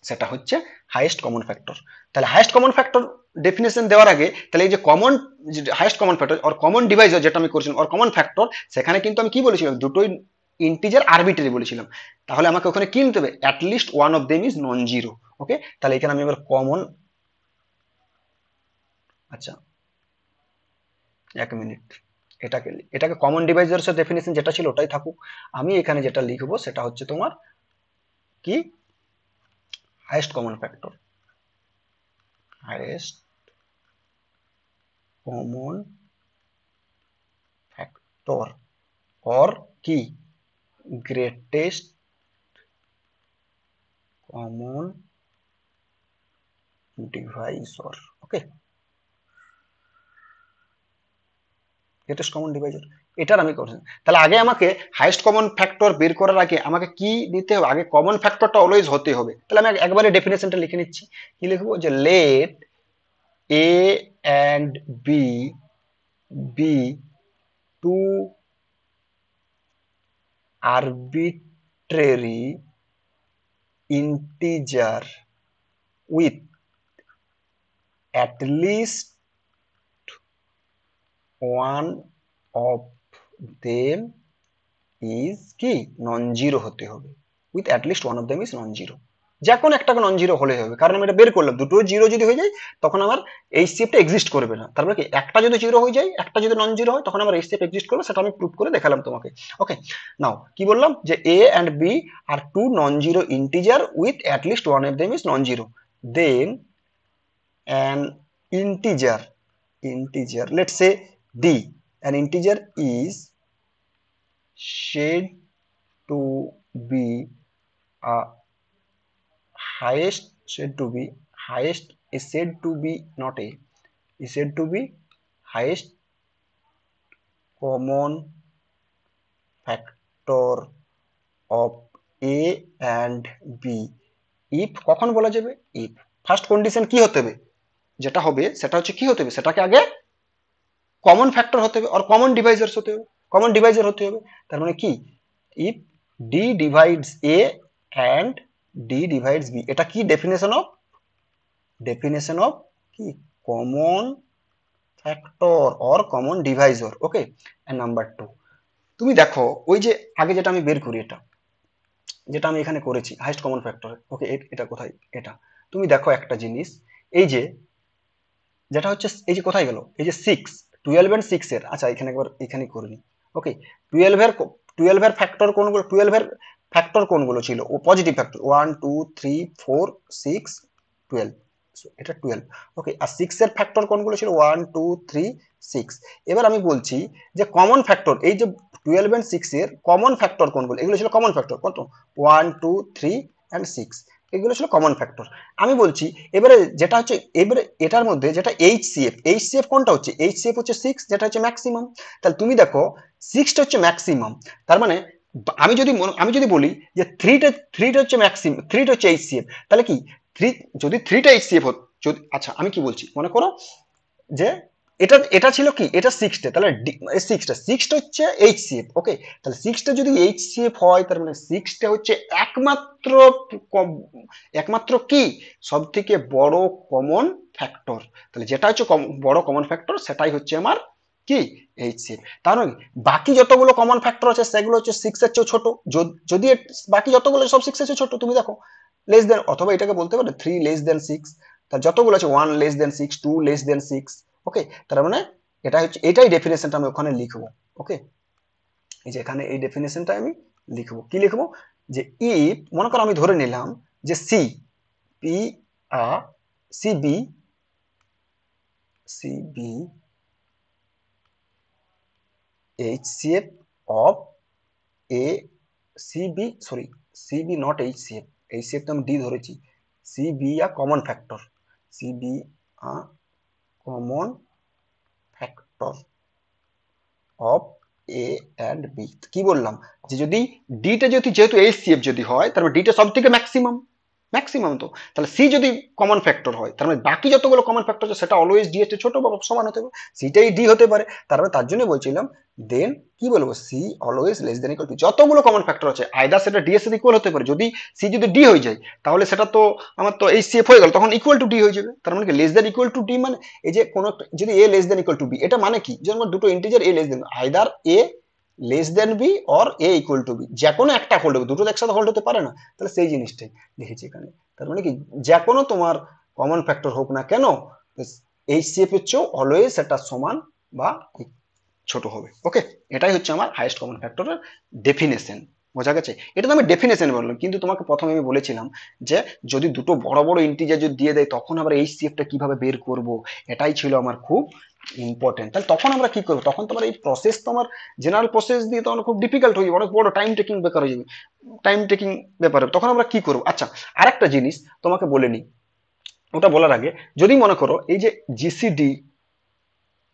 সেটা হচ্ছে হাইয়েস্ট কমন ফ্যাক্টর। তাহলে হাইয়েস্ট কমন ফ্যাক্টর ডেফিনেশন দেওয়ার আগে তাহলে এই যে কমন, হাইয়েস্ট কমন ফ্যাক্টর আর কমন ডিভাইজার যেটা আমি করেছিলাম আর কমন ফ্যাক্টর, সেখানে কিন্তু আমি কি বলেছিলাম, দুটোই ইন্টিজার আরবিটারি বলেছিলাম। তাহলে আমাকে ওখানে কি নিতে হবে, at least one of them is non zero. Okay, তাহলে এখানে আমি এবার কমন, আচ্ছা 1 মিনিট, এটাকে কমন ডিভাইজার্স ডেফিনেশন যেটা ছিল ওটাই থাকুক। আমি এখানে যেটা লিখবো সেটা হচ্ছে তোমার কি, highest common factor, highest common factor or কি গ্রেটেস্ট কমন ডিভাইসর। ওকে, গ্রেটেস্ট কমন ডিভাইসর এটার আমি করছি। তাহলে আগে আমাকে হাইয়েস্ট কমন ফ্যাক্টর বের করার আগে আমাকে কি দিতে হবে, আগে কমন ফ্যাক্টরটা অলওয়েজ হতে হবে। তাহলে আমি একবারে ডেফিনেশনটা লিখে নিচ্ছি, কি লিখবো, যে let A and B be two arbitrary integer with at least one of them is কি নন জিরো হতে হবে, with at least one of them is non zero. যে কোনো একটা নন জিরো হলে হবে, কারণ আমি এটা বের করলাম দুটো জিরো যদি হয়ে যায় তখন আমার HCFটা এক্সিস্ট করবে না। তারপরে কি একটা যদি জিরো হয়ে যায়, একটা যদি নন জিরো হয় তখন আমার HCF এক্সিস্ট করবে, সেটা আমি প্রুভ করে দেখালাম তোমাকে। ওকে, নাও কি বললাম, যে A and B are two non zero integer with at least one of them is non zero, then an integer let's say d, an integer is said to be a highest, said to be highest is said to be not a, is said to be highest common factor of a and b if, কখন বলা যাবে, if first condition কি হতে হবে, যেটা হবে সেটা হচ্ছে কি হতে হবে, সেটাকে আগে কমন ফ্যাক্টর হতে হবে আর কমন ডিভাইজার হতে হবে, কমন ডিভাইজার হতে হবে। তার মানে কি, if D divides A and D divides B, এটা কি ডেফিনেশন অফ কি common factor or common divisor. Okay, and number 2, তুমি দেখো ওই যে আগে যেটা আমি বের করি, এটা যেটা আমি এখানে করেছি হাইস্ট কমন ফ্যাক্টর। ওকে, এটা কোথায়, এটা তুমি দেখো একটা জিনিস, এই যে যেটা হচ্ছে এই যে কোথায় গেল, এই যে 6, 12 এন্ড 6 এর, আচ্ছা এখানে একবার এখানে করে নি। ওকে, 12 এর ফ্যাক্টর কোনগুলো, 12 এর ফ্যাক্টর কোনগুলো ছিল, ও পজিটিভ ফ্যাক্টর 1 2 3 4 6 12, এটা 12। ওকে, আর 6 এর ফ্যাক্টর কোনগুলো ছিল 1 2 3 6। এবার আমি বলছি যে কমন ফ্যাক্টর, এই যে 12 এন্ড 6 এর কমন ফ্যাক্টর কোনগুলো, এগুলো ছিল কমন ফ্যাক্টর কত, 1 2 3 এন্ড 6, এগুলো ছিল কমন ফ্যাক্টর। আমি বলছি এবারে যেটা হচ্ছে, এবারে এটার মধ্যে যেটা এইচসিএফ কোনটা হচ্ছে, এইচসিএফ হচ্ছে 6, যেটা হচ্ছে ম্যাক্সিমাম। তাহলে তুমি দেখো 6টা হচ্ছে ম্যাক্সিমাম, তার মানে আমি যদি বলি যে থ্রিটা হচ্ছে ম্যাক্সিমাম, থ্রিটা হচ্ছে এইচসিএফ, তাহলে কি থ্রি, যদি থ্রিটা এইচসিএফ হতো, যদি আচ্ছা আমি কি বলছি মনে করো যে এটা এটা ছিল কি, এটা 6টা, তাহলে 6টা হচ্ছে এইচসিএফ। ওকে, তাহলে 6টা যদি এইচসিএফ হয়, তার মানে 6টা হচ্ছে একমাত্র একমাত্র কি সব থেকে বড় কমন ফ্যাক্টর। তাহলে যেটা হচ্ছে বড় কমন ফ্যাক্টর, সেটাই হচ্ছে আমার কি এইচসিএফ। তার মানে বাকি যতগুলো কমন ফ্যাক্টর আছে সেগুলো হচ্ছে 6 এর চেয়ে ছোট। যদি বাকি যতগুলো সব 6 এর চেয়ে ছোট, তুমি দেখো লেস দেন, অথবা এটাকে বলতে পারো 3 <6, তার যতগুলো আছে 1 <6, 2 <6। ওকে, তার মানে এটা হচ্ছে, এটাই ডেফিনেশনটা আমি ওখানে লিখবো। ওকে, এই যে এখানে এই ডেফিনেশনটা আমি লিখবো, কি লিখবো, যে ইফ মনে করো আমি ধরে নিলাম যে P a B be HCF of A B, sorry be not HCF, HCF তো আমি ডি ধরেছি, be a common factor, be a common factor of A and B. কি বললাম, যে যদি ডিটা যদি যেহেতু এইচসিএফ যদি হয়, তার মানে ডিটা সব থেকে ম্যাক্সিমাম, ম্যাক্সিমাম তো, তাহলে সি যদি কমন ফ্যাক্টর হয়, তার মানে বাকি যতগুলো কমন ফ্যাক্টর আছে সেটা অলওয়েজ ডি এর চেয়ে ছোট বা সমান হতে হবে, সিটাই ডি হতে পারে। তার মানে তার জন্য বলছিলাম দেন কি বলবো, C always less than equal to, যতগুলো কমন ফ্যাক্টর আছে আইদার সেটা ডি এর সাথে ইকুয়াল হতে পারে, যদি সি যদি ডি হয়ে যায় তাহলে সেটা তো আমার তো এইচসিএফ হয়ে গেল, তখন ইকুয়াল টু ডি হয়ে যাবে। তার মানে কি less than equal to D, মানে এই যে কোনো যদি A less than equal to B, এটা মানে কি, যেমন দুটো integer A less than, either A less than B or A equal to B, যে কোনো একটা হোল্ড হবে, দুটো একসাথে হোল্ড হতে পারে না। তাহলে সেই জিনিসটাই লিখেছি এখানে। তার মানে কি যে কোনো তোমার কমন ফ্যাক্টর হোক না কেন, এইচসিএফ এর চেয়েও অলওয়েজ সেটা সমান বা ছোট হবে। ওকে, এটাই হচ্ছে আমার হাইয়েস্ট কমন ফ্যাক্টরের ডেফিনেশন। বোঝা গেছে? এটা তো আমি ডেফিনেশন বললাম, কিন্তু তোমাকে প্রথমে আমি বলেছিলাম যে যদি দুটো বড় বড় ইন্টিজার যদি দিয়ে দেয়, তখন আবার এইচসিএফটা কিভাবে বের করব, এটাই ছিল আমার খুব ইম্পর্টেন্ট। তাহলে তখন আমরা কি করবো, তখন তোমার এই প্রসেস, তোমার জেনারেল প্রসেস দিয়ে তখন খুব ডিফিকাল্ট হয়ে যাবে, অনেক বড় টাইম টেকিং বেকার হয়ে যাবে, টাইম টেকিং ব্যাপারে। তখন আমরা কি করবো, আচ্ছা আরেকটা জিনিস তোমাকে বলে নিই, ওটা বলার আগে, যদি মনে করো এই যে জিসিডি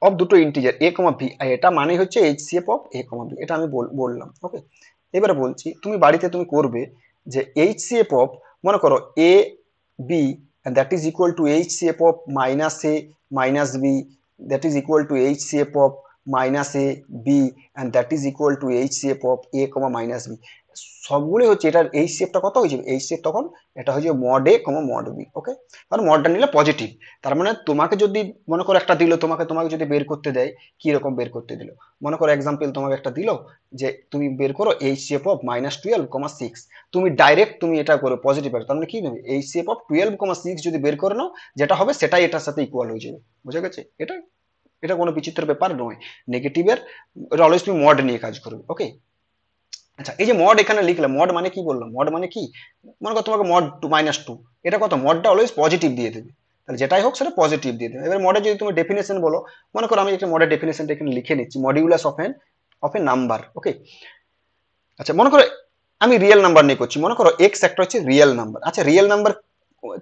অফ দুটো ইন্টিজার এ কমা বি, এটা মানে হচ্ছে HCF of A comma B, এটা আমি বললাম। ওকে, এবারে বলছি তুমি বাড়িতে তুমি করবে যে এইচসিএফ অফ, মনে করো A B that is equal to HCF of minus A minus B, that is equal to HCF of minus A B and that is equal to HCF of A comma minus B. সবগুলোই হচ্ছে এটার এইচসিএফটা কত হয়ে যাবে, HCF তখন এটা হয়ে যাবে mod A comma mod B. Okay, কারণ মডটা নিলে পজিটিভ, তার মানে তোমাকে যদি মনে করো একটা দিল, তোমাকে যদি বের করতে দেয়, কি রকম বের করতে দিল, মনে করো এক্সাম্পল তোমাকে একটা দিল যে তুমি বের করো এইচসিএফ অফ -12, 6, তুমি ডাইরেক্ট তুমি এটা করো পজিটিভ, তার মানে কি নেবে, এইচসিএফ অফ 12, 6 যদি বের করে নাও, যেটা হবে সেটাই এটার সাথে ইকুয়াল হয়ে যাবে। বুঝা গেছে? এটা এটা কোনো বিচিত্র ব্যাপার নয়। নেগেটিভের অলওয়েজ তুমি মড নিয়ে কাজ করবে। ওকে, আচ্ছা এই যে মড এখানে লিখলাম, মড মানে কি বললাম, মড মানে কি, মনে করো তোমাকে মড -2, এটা কত, মডটা অলওয়েজ পজিটিভ দিয়ে দেবে, তাহলে যেটাই হোক সেটা পজিটিভ দিয়ে দেবে। এবার মডের যদি তুমি ডেফিনেশন বলো, মনে করো আমি একটা মডের ডেফিনেশনটা এখানে লিখে নিচ্ছি, মডিউলাস অফ এ নাম্বার। ওকে, আচ্ছা মনে করো আমি রিয়েল নাম্বার নিয়ে করছি, মনে করো এক্স একটা হচ্ছে রিয়েল নাম্বার। আচ্ছা রিয়েল নাম্বার,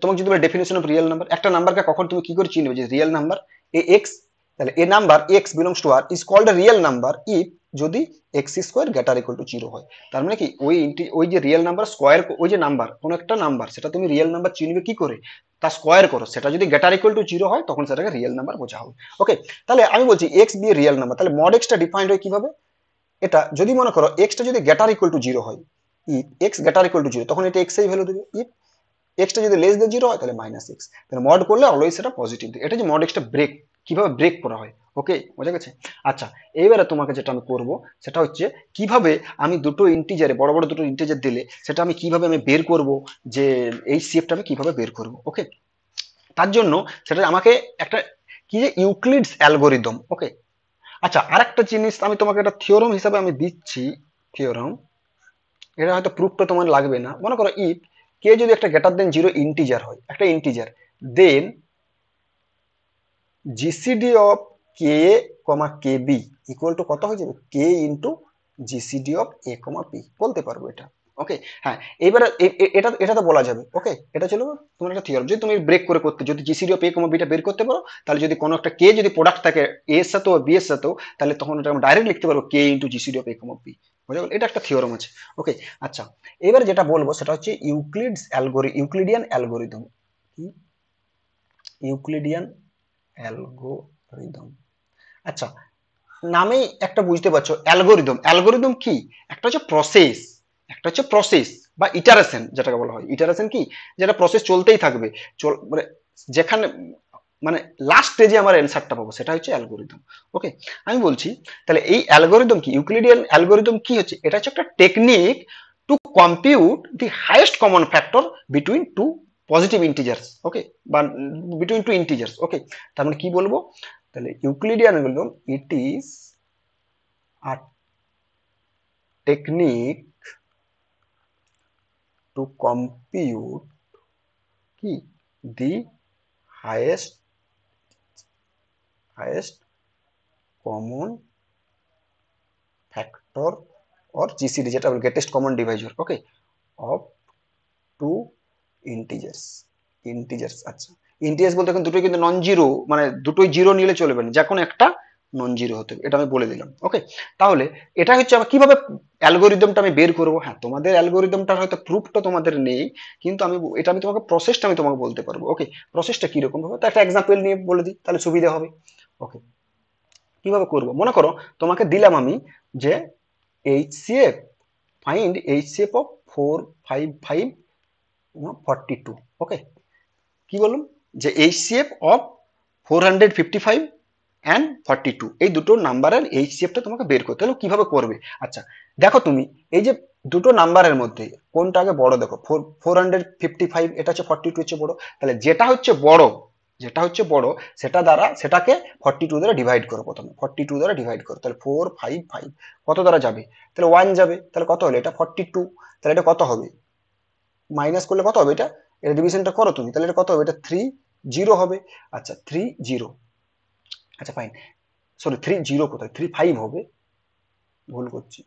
তোমাকে যদি বলে ডেফিনেশন অফ রিয়েল নাম্বার, একটা নাম্বারকে কখন তুমি কি করে চিনবে যে রিয়েল নাম্বার, এ এক্স, তাহলে A number X belongs to R is called a real number if যদি X square greater equal to 0 হয়। তার মানে কি ওই যে রিয়েল নাম্বার স্কোয়ার, ওই যে নাম্বার কোন একটা নাম্বার, সেটা তুমি রিয়েল নাম্বার চিনবে কি করে, তা স্কোয়ার করো, সেটা যদি গ্রেটার ইকুয়াল টু 0 হয় তখন সেটাকে রিয়েল নাম্বার বোঝা হবে। ওকে, তাহলে আমি বলছি এক্স বি রিয়েল নাম্বার, তাহলে মড এক্সটা ডিফাইন্ড হয় কিভাবে, এটা যদি মনে করো এক্সটা যদি গ্রেটার ইকুয়াল টু 0 হয়, if x greater equal to 0, তখন এটা এক্স এর ভ্যালু দেবে। ইফ এক্সটা যদি লেস দেন 0 হয় তাহলে মাইনাস এক্স, তাহলে মড করলে অলওয়েজ সেটা পজিটিভ দিবে। এটা যে মড এক্সটা ব্রেক, কিভাবে ব্রেক করা হয়, ওকে বোঝা গেছে। আচ্ছা, এইবারে তোমাকে যেটা আমি করব সেটা হচ্ছে কিভাবে আমি দুটো ইন্টিজারে, বড় বড় দুটো ইন্টিজার দিলে সেটা আমি কিভাবে আমি বের করব, যে এই শেপটা আমি কিভাবে বের করব। ওকে, তার জন্য সেটা আমাকে একটা কি যে ইউক্লিডস অ্যালগোরিদম। ওকে, আচ্ছা আরেকটা জিনিস আমি তোমাকে একটা থিওরাম হিসাবে আমি দিচ্ছি। থিওরাম, এটা হয়তো প্রুফটা তোমার লাগবে না। মনে করো ইফ কে যদি একটা গ্রেটার দেন 0 ইন্টিজার হয়, একটা integer, then GCD of K comma K B equal to কত হয়ে যাবে, K into GCD of A comma P, বলতে পারবো এটা। ওকে, হ্যাঁ, এবারে এটা এটা তো বলা যাবে। ওকে, এটা ছিল তোমার একটা থিওরাম। যদি তুমি ব্রেক করে করতে, যদি GCD of A comma beta বের করতে পারো, তাহলে যদি কোনো একটা কে যদি প্রোডাক্ট থাকে এ এর সাথেও বি এর সাথেও, তাহলে তখন ওটা আমরা ডাইরেক্ট লিখতে পারবো K into GCD of A comma B. বুঝা গেল, এটা একটা থিওরাম আছে। ওকে, আচ্ছা এবার যেটা বলবো সেটা হচ্ছে ইউক্লিডিয়ান অ্যালগোরিদম। কি ইউক্লিডিয়ান অ্যালগোরিদম, আচ্ছা নামেই একটা বুঝতে পারছো অ্যালগোরিদম। অ্যালগোরিদম কি, একটা হচ্ছে প্রসেস, একটা হচ্ছে প্রসেস বা ইটারেশন যেটাকে বলা হয়। ইটারেশন কি, যেটা প্রসেস চলতেই থাকবে, মানে যেখানে মানে লাস্ট স্টেজে আমার অ্যান্সারটা পাবো, সেটা হচ্ছে অ্যালগোরিদম। ওকে, আমি বলছি তাহলে এই অ্যালগোরিদম কি, ইউক্লিডিয়ান অ্যালগোরিদম কি হচ্ছে, এটা হচ্ছে একটা technique to compute the highest common factor between two positive integers. Okay, বা বিটুইন টু ইন্টিজার্স। ওকে, তার মানে কি বলবো, তাহলে Euclidean algorithm it is a technique to compute কি the highest highest common factor or GCD, যেটা greatest common divisor. Okay, of two integers. Integers, আচ্ছা integers বলতে এখন দুটোই কিন্তু নন জিরো, মানে দুটোই জিরো নিলে চলবে না, যে কোনো একটা নন জিরো হতে হবে, এটা আমি বলে দিলাম। ওকে, তাহলে এটা হচ্ছে আমার কিভাবে অ্যালগোরিদমটা আমি বের করবো। হ্যাঁ, তোমাদের অ্যালগোরিদমটার হয়তো প্রুফটা তোমাদের নেই, কিন্তু আমি এটা আমি তোমাকে প্রসেসটা আমি তোমাকে বলতে পারবো। ওকে, প্রসেসটা কিরকম হবে, তো একটা এক্সাম্পল নিয়ে বলে দিই তাহলে সুবিধা হবে। ওকে, কিভাবে করবো, মনে করো তোমাকে দিলাম আমি যে এইচসিএফ, ফাইন্ড এইচসিএফ অফ 455 42। ওকে, কি বলুন, যে এইচসিএফ অফ 455 অ্যান্ড 42, এই দুটো নাম্বারের এইচসিএফটা তোমাকে বের করতে হলে কিভাবে করবে। আচ্ছা দেখো তুমি এই যে দুটো নাম্বারের মধ্যে কোনটা আগে বড়, দেখো 455 এটা হচ্ছে 42 হচ্ছে বড়, তাহলে যেটা হচ্ছে বড়, যেটা হচ্ছে বড় সেটা দ্বারা সেটাকে 42 দ্বারা ডিভাইড করো। প্রথমে 42 দ্বারা ডিভাইড করো, তাহলে 455 কত দ্বারা যাবে, তাহলে 1 যাবে, তাহলে কত হলো এটা 42, তাহলে এটা কত হবে, মাইনাস করলে কত হবে এটা, এটা ডিভিশনটা করো তুমি, তাহলে এটা কত হবে, এটা 30 হবে। আচ্ছা 30, আচ্ছা ফাইন, সরি 30 কোথায়, 35 হবে, ভুল করছি,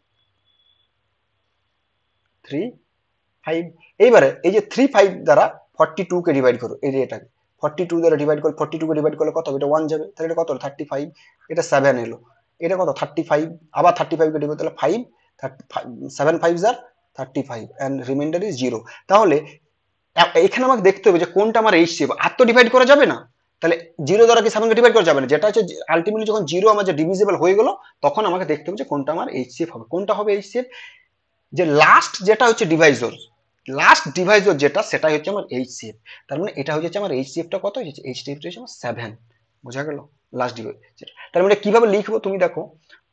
35। এইবারে এই যে 35 দ্বারা 42 কে ডিভাইড করো, এই যে এটাকে 42 দ্বারা ডিভাইড করো, 42 কে ডিভাইড করলে কত হবে, এটা 1 যাবে, তাহলে এটা কত হলো 35, এটা 7 এলো, এটা কত 35, আবার 35 কে ডিভাইড, তাহলে 5, 7 5 জার 35 এন্ড রিমাইন্ডার ইজ 0। তাহলে এখানে আমাকে দেখতে হবে যে কোনটা আমার এইচসিএফ, আর তো ডিভাইড করা যাবে না, তাহলে 0 দ্বারা কি 7 কে ডিভাইড করা যাবে না, যেটা হচ্ছে আলটিমেটলি যখন 0 আমার যে ডিভিজিবল হয়ে গেল, তখন আমাকে দেখতে হবে যে কোনটা আমার এইচসিএফ হবে। কোনটা হবে এইচসিএফ, যে লাস্ট যেটা হচ্ছে ডিভাইজর, লাস্ট ডিভাইজর যেটা, সেটাই হচ্ছে আমার এইচসিএফ। তার মানে এটা হচ্ছে আমার এইচসিএফটা কত হচ্ছে, এইচসিএফটা হচ্ছে আমার 7, বোঝা গেল, লাস্ট ডিভাইজর। তার মানে কিভাবে লিখবো তুমি দেখো,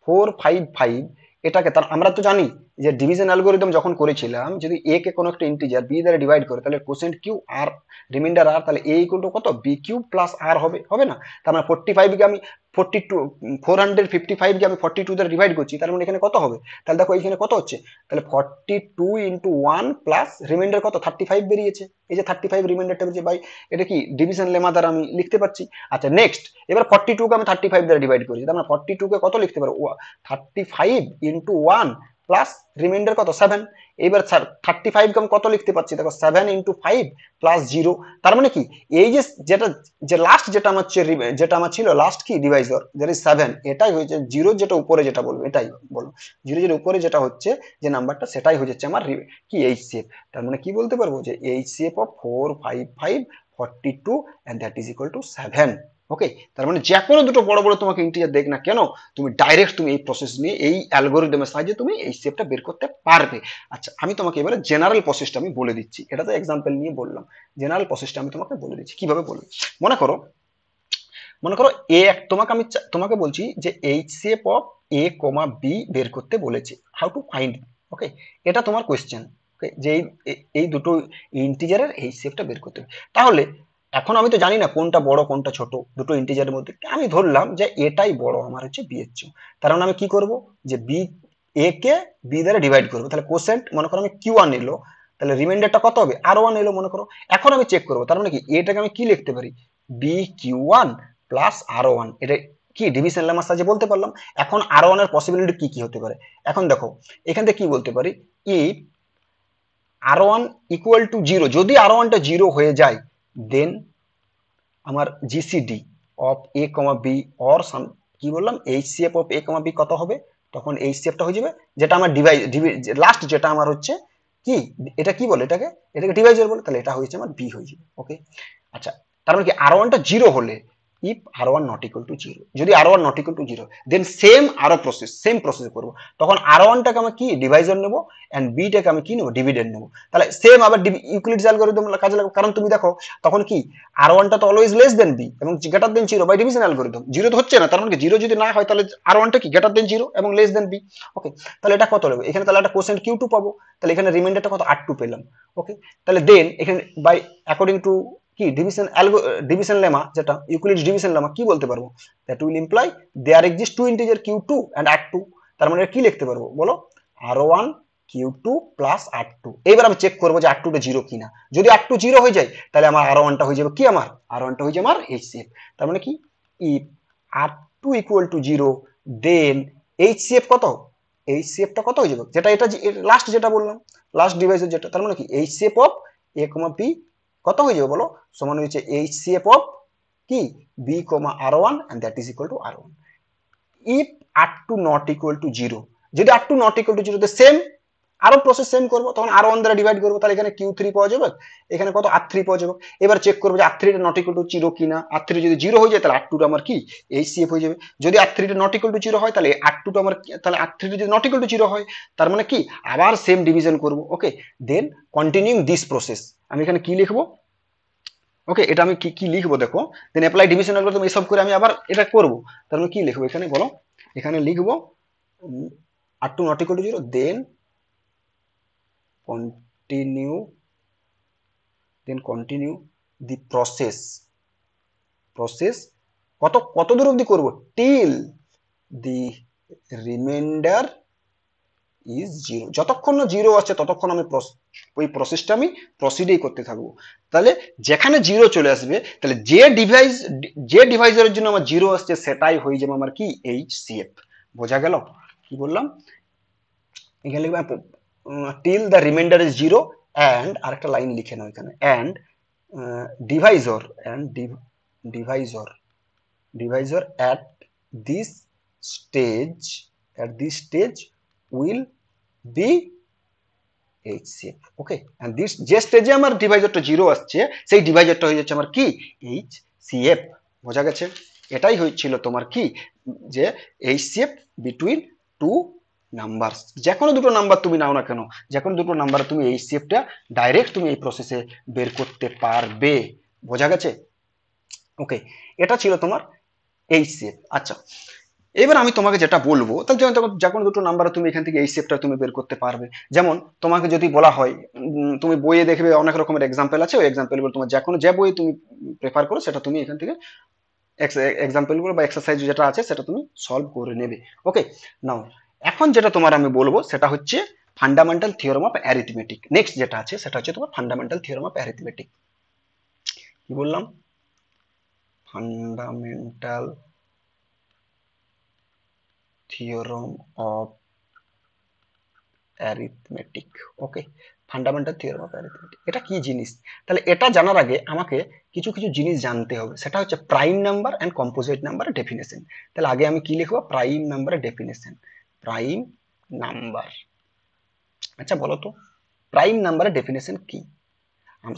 455 এটাকে, তার আমরা তো জানি যে ডিভিশন অ্যালগোরিদম যখন করেছিলাম, যদি এ কে কোনো একটা ইন্টিজার বি দ্বারা ডিভাইড করে, তাহলে কোসেন্ট কিউ আর রিমাইন্ডার আর, তাহলে এ ইকুয়াল টু কত, বি কিউ প্লাস আর হবে, হবে না। তার মানে 45 কে আমি 42, 455 কে আমি 42 দ্বারা ডিভাইড করছি, তার মানে এখানে কত হবে, তাহলে দেখো এখানে কত হচ্ছে, তাহলে 42 ইন্টু 1 প্লাস রিমাইন্ডার কত 35 বেরিয়েছে, এই যে 35 রিমাইন্ডারটা বেরিয়েছে বাই, এটা কি ডিভিশন লেমা দ্বারা আমি লিখতে পাচ্ছি। আচ্ছা নেক্সট, এবার 42 কে আমি 35 দ্বারা ডিভাইড করেছি, তার মানে 42 কে কত লিখতে পারো, 35 ইন্টু 1 প্লাস রিমাইন্ডার কত 7। এইবার 35 কে আমি কত লিখতে পাচ্ছি, দেখো 7 ইন্টু 5 প্লাস 0। তার মানে কি, এই যে যেটা, যে লাস্ট যেটা আমার যেটা আমার ছিল লাস্ট কি ডিভাইসর, দ্যাট ইজ 7, এটাই হয়েছে 0, যেটা উপরে যেটা বলবো এটাই বলো, 0 যেটা উপরে যেটা হচ্ছে যে নাম্বারটা, সেটাই হয়ে যাচ্ছে আমার কি এইচসিএফ। তার মানে কি বলতে পারবো যে HCF of 455 42 and that is equal to 7। ওকে, তার মানে যে কোনো দুটো বড় বড় তোমাকে ইন্টিজার দেখ না কেন, তুমি ডাইরেক্ট তুমি এই প্রসেস নিয়ে এই অ্যালগোরিদমের সাহায্যে তুমি এই শেপটা বের করতে পারবে। আচ্ছা, আমি তোমাকে এবারে জেনারেল প্রসেসটা আমি বলে দিচ্ছি, এটা তো এক্সাম্পল নিয়ে বললাম, জেনারেল প্রসেসটা আমি তোমাকে বলে দিচ্ছি কিভাবে বলবো। মনে করো, মনে করো তোমাকে আমি তোমাকে বলছি যে H shape of A comma B বের করতে বলেছে, হাউ টু ফাইন্ড। ওকে, এটা তোমার কোয়েশ্চেন। ওকে, যে এই দুটো ইন্টিজারের এই শেপটা বের করতে হবে। তাহলে এখন আমি তো জানি না কোনটা বড় কোনটা ছোট দুটো ইন্টিজারের মধ্যে, আমি ধরলাম যে এটাই বড় আমার হচ্ছে বি এর চেয়ে। তার মানে আমি কি করব, যে বি এ কে বি দ্বারা ডিভাইড করবো, তাহলে কোসেন্ট মনে করো আমি কিউ ওয়ান এলো, তাহলে রিমাইন্ডারটা কত হবে আর ওয়ান এলো মনে করো। এখন আমি চেক করবো, তার মানে কি এটাকে আমি কি লিখতে পারি, বি কিউ ওয়ান প্লাস আরো ওয়ান, এটা কি ডিভিশন লেমার সাহায্যে বলতে পারলাম। এখন আরো ওয়ান এর পসিবিলিটি কি কি হতে পারে, এখন দেখো এখান থেকে কি বলতে পারি, if R one equal to zero, যদি আর ওয়ানটা জিরো হয়ে যায়, দেন আমার GCD of A comma B or কি বললাম HCF of A comma B কত হবে, তখন এইচসিএফটা হয়ে যাবে যেটা আমার লাস্ট যেটা আমার হচ্ছে কি, এটা কি বলে এটাকে, এটাকে ডিভাইজার বলে, তাহলে এটা হয়েছে আমার বি হয়ে যাবে। ওকে, আচ্ছা, তার মানে কি আর ওয়ানটা জিরো হলে, if R one not equal to zero, যদি R one not equal to zero, then same আরো প্রসেস, সেম প্রসেস করবো, তখন আর ওয়ানটাকে আমি কি ডিভাইজার নেবো এন্ড বিটাকে আমি কি নেবো ডিভিডেন্ড নেবো। তাহলে সেম আবার ইউক্লিডস অ্যালগরিদম কাজে লাগাবো, কারণ তুমি দেখো তখন কি আর ওয়ানটা তো অলওয়েজ লেস দেন বি এবং greater than zero by division algorithm, zero তো হচ্ছে না, তার মানে জিরো যদি না হয় তাহলে আর ওয়ানটা কি গ্রেটার দেন জিরো এবং লেস দেন বি। ওকে, তাহলে এটা কত হবে এখানে, তাহলে একটা কোসেন্ট কিউ টু পাবো, তাহলে এখানে রিমাইন্ডারটা কত আর টু পেলাম। ওকে, তাহলে দেন এখানে বাই অ্যাকর্ডিং টু কি ডিভিশন লেমা, যেটা ইউক্লিডস ডিভিশন লেমা, কি বলতে পারবো, that will imply there exist two integer Q two and R two. তার মানে কি লিখতে পারবো বলো, R one Q two plus R two. এবার আমি চেক করবো যে আর টুটা জিরো কিনা, যদি আর টু জিরো হয়ে যায় তাহলে আমার আর ওয়ানটা হয়ে যাবে কি, আমার আর ওয়ানটা হয়ে যাবে আমার এইচসিএফ। তার মানে কি, if R two equal to zero, then HCF কত, এইচসিএফটা কত হয়ে যাবে, যেটা এটা লাস্ট যেটা বললাম, লাস্ট ডিভাইসের যেটা, তার মানে কি HCF of A comma B কত হয়ে যাবে বলো, সমান হয়েছে এইচসিএফ অফ কি B comma R one and that is equal to R one. If R two not equal to zero, যদি R two not equal to zero, same আরো process same করবো, তখন আর ওয়ান দ্বারা ডিভাইড করবো, তাহলে এখানে Q three পাওয়া যাবে, এখানে কত আর থ্রি পাওয়া যাবে। এবার চেক করবো যে R three not equal to zero কিনা, আর থ্রি যদি জিরো হয়ে যায় তাহলে আর টুটা আমার কি এইচসিএফ হয়ে যাবে। যদি আর থ্রিটা নট ইকুয়াল টু জিরো হয় তাহলে আর টুটা আমার, তাহলে আর থ্রিটা যদি নট ইকুয়াল টু জিরো হয় তার মানে কি আবার সেম ডিভিশন করবো। ওকে, দেন কন্টিনিউইং দিস প্রসেস, আমি এখানে কি লিখবো, ওকে এটা আমি কি কি লিখবো দেখো, দেন অ্যাপ্লাই ডিভিশন অ্যালগরিদম এসব করে আমি আবার এটা করবো। তার মানে কি লিখবো এখানে বলো, এখানে লিখবো R two not equal to zero, then continue, continue the process কত কত দূর অবধি করবো, till the remainder is zero, যতক্ষণ না জিরো আসছে ততক্ষণ আমি ওই প্রসেসটা আমি প্রসিডই করতে থাকবো। তাহলে যেখানে জিরো চলে আসবে তাহলে যে ডিভাইসের জন্য আমার জিরো আসছে সেটাই হয়ে যাবে আমার কি এইচসিএফ। বোঝা গেল কি বললাম, এখানে লিখবে till the remainder is zero and আরেকটা লাইন লিখে নাও এখানে, and divisor and divisor divisor this stage at this stage will be HCF. Okay, and this যে স্টেজে আমার ডিভাইজারটা জিরো আসছে সেই ডিভাইজারটা হয়ে যাচ্ছে আমার কি HCF। বোঝা গেছে, এটাই হয়েছিল তোমার কি, যে HCF বিটুইন টু নাম্বার, যে কোনো দুটো নাম্বার তুমি নাও না কেন, যে কোনো দুটো নাম্বার তুমি HCFটা ডাইরেক্ট তুমি এই প্রসেসে বের করতে পারবে। বোঝা গেছে, ওকে এটা ছিল তোমার এইচসিএফ। আচ্ছা, এবার আমি তোমাকে যেটা বলবো, তাহলে যেমন যে কোনো দুটো নাম্বার তুমি এখান থেকে এইচসিএফটা তুমি বের করতে পারবে। যেমন তোমাকে যদি বলা হয়, তুমি বইয়ে দেখবে অনেক রকমের এক্সাম্পল আছে, ওই এক্সাম্পল গুলো তোমার যে কোনো যে বই তুমি প্রেফার করো সেটা তুমি এখান থেকে এক্সাম্পল গুলো বা এক্সারসাইজ যেটা আছে সেটা তুমি সলভ করে নেবে। ওকে, নাও এখন যেটা তোমার আমি বলবো সেটা হচ্ছে fundamental theorem of arithmetic. Next যেটা আছে সেটা হচ্ছে তোমার ফান্ডামেন্টাল থিওরেম অফ অ্যারিথমেটিক। কি বললাম, fundamental theorem of arithmetic. Okay, fundamental theorem of arithmetic এটা কি জিনিস, তাহলে এটা জানার আগে আমাকে কিছু কিছু জিনিস জানতে হবে, সেটা হচ্ছে প্রাইম নাম্বার এন্ড কম্পোজিট নাম্বারের ডেফিনেশন। তাহলে আগে আমি কি লিখবো, প্রাইম নাম্বারের ডেফিনেশন, প্রাইম নাম্বার। আচ্ছা বলো তো প্রাইম নাম্বারের ডেফিনেশন কি,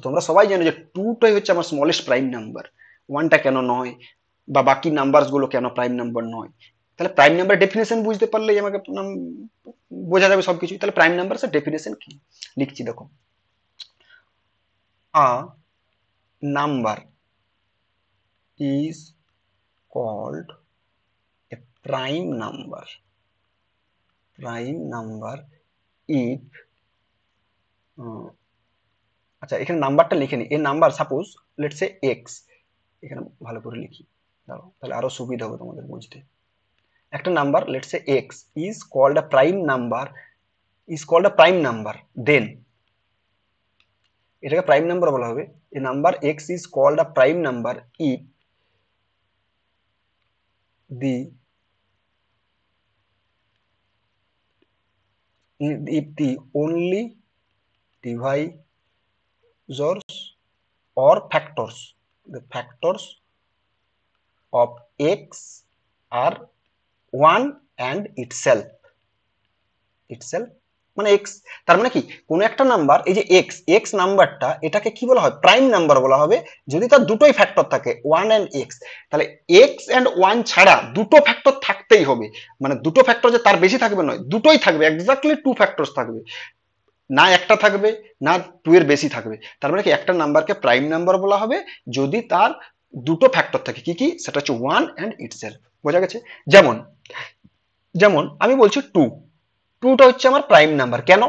তোমরা সবাই জানো যে টুটাই হচ্ছে আমার স্মলেস্ট প্রাইম নাম্বার, ওয়ানটা কেন নয়, বা বাকি নাম্বারস গুলো কেন প্রাইম নাম্বার নয়। তাহলে প্রাইম নাম্বার ডেফিনেশন বুঝতে পারলেই আমাকে বোঝা যাবে সবকিছু। তাহলে প্রাইম নাম্বারস এর ডেফিনেশন কি লিখছি দেখো। A number is called a prime number, prime number if, আচ্ছা এখানে নাম্বারটা লিখে নি, এই number suppose let's say X, এখানে ভালো করে লিখি দাঁড়াও তাহলে আরো সুবিধা হবে তোমাদের বুঝতে। একটা number let's say X is called a prime number, is called a prime number, then এটাকে প্রাইম নাম্বার বলা হবে। A number X is called a prime number if the if the only divisors or factors, the factors of x are 1 and itself, itself মানে x, তার মানে কি কোন একটা number, এই যে x, x নাম্বারটা এটাকে কি বলা হয় প্রাইম নাম্বার বলা হবে যদি তার দুটোই ফ্যাক্টর থাকে 1 এন্ড x। তাহলে x এন্ড 1 ছাড়া দুটো ফ্যাক্টর থাকতেই হবে, মানে দুটো ফ্যাক্টর যে তার বেশি থাকবে নয়, দুটোই থাকবে, এক্স্যাক্টলি টু ফ্যাক্টরস থাকবে, না একটা থাকবে না টু এর বেশি থাকবে। তার মানে কি একটা নাম্বারকে প্রাইম নাম্বার বলা হবে যদি তার দুটো ফ্যাক্টর থাকে, কি কি সেটা হচ্ছে ওয়ান অ্যান্ড ইটসেলফ। বোঝা গেছে? যেমন যেমন আমি বলছি টু, টুটা হচ্ছে আমার প্রাইম নাম্বার। কেন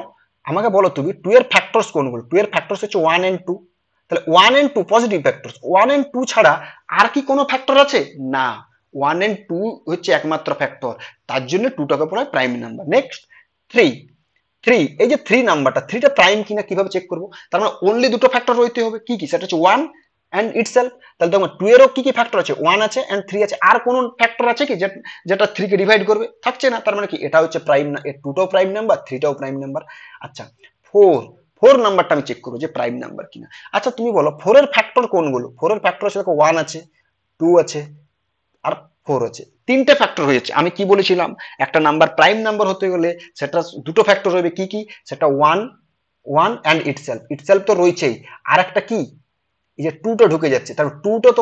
আমাকে বলো তুমি টু এর ফ্যাক্টরস কোনগুলো? টু এর ফ্যাক্টরস হচ্ছে ওয়ান এন্ড টু। তাহলে one and two positive factors, one and two ছাড়া আর কি কোনো ফ্যাক্টর আছে? না, ওয়ান এন্ড টু হচ্ছে একমাত্র ফ্যাক্টর, তার জন্য টুটাকে বলা হয় prime number. Next three, three, এই যে থ্রি নাম্বারটা, থ্রিটা প্রাইম কিনা কিভাবে চেক করবো? তার মানে অনলি দুটো ফ্যাক্টর রইতে হবে, কি কি সেটা হচ্ছে ওয়ান অ্যান্ড ইটসেলফ। তাহলে তোমার টু এরও কি কি ফ্যাক্টর আছে? ওয়ান আছে অ্যান্ড থ্রি আছে, আর কোন ফ্যাক্টর আছে কি যেটা থ্রি কে ডিভাইড করবে? থাকছে না। তার মানে কি এটা হচ্ছে প্রাইম, টুটাও প্রাইম নাম্বার, থ্রিটাও প্রাইম নাম্বার। আচ্ছা ফোর, ফোর নাম্বারটা আমি চেক করবো যে প্রাইম নাম্বার কিনা। আচ্ছা তুমি বলো ফোর এর ফ্যাক্টর কোনগুলো? ফোর এর ফ্যাক্টর আছে দেখো, ওয়ান আছে, টু আছে আর ফোর আছে, তিনটে ফ্যাক্টর হয়েছে। আমি কি বলেছিলাম একটা নাম্বার প্রাইম নাম্বার হতে গেলে সেটা দুটো ফ্যাক্টর রয়েছে, কি কি সেটা one, one and itself, itself তো রয়েছেই, আর একটা কি এই যে টুটা ঢুকে যাচ্ছে, তার টুটা তো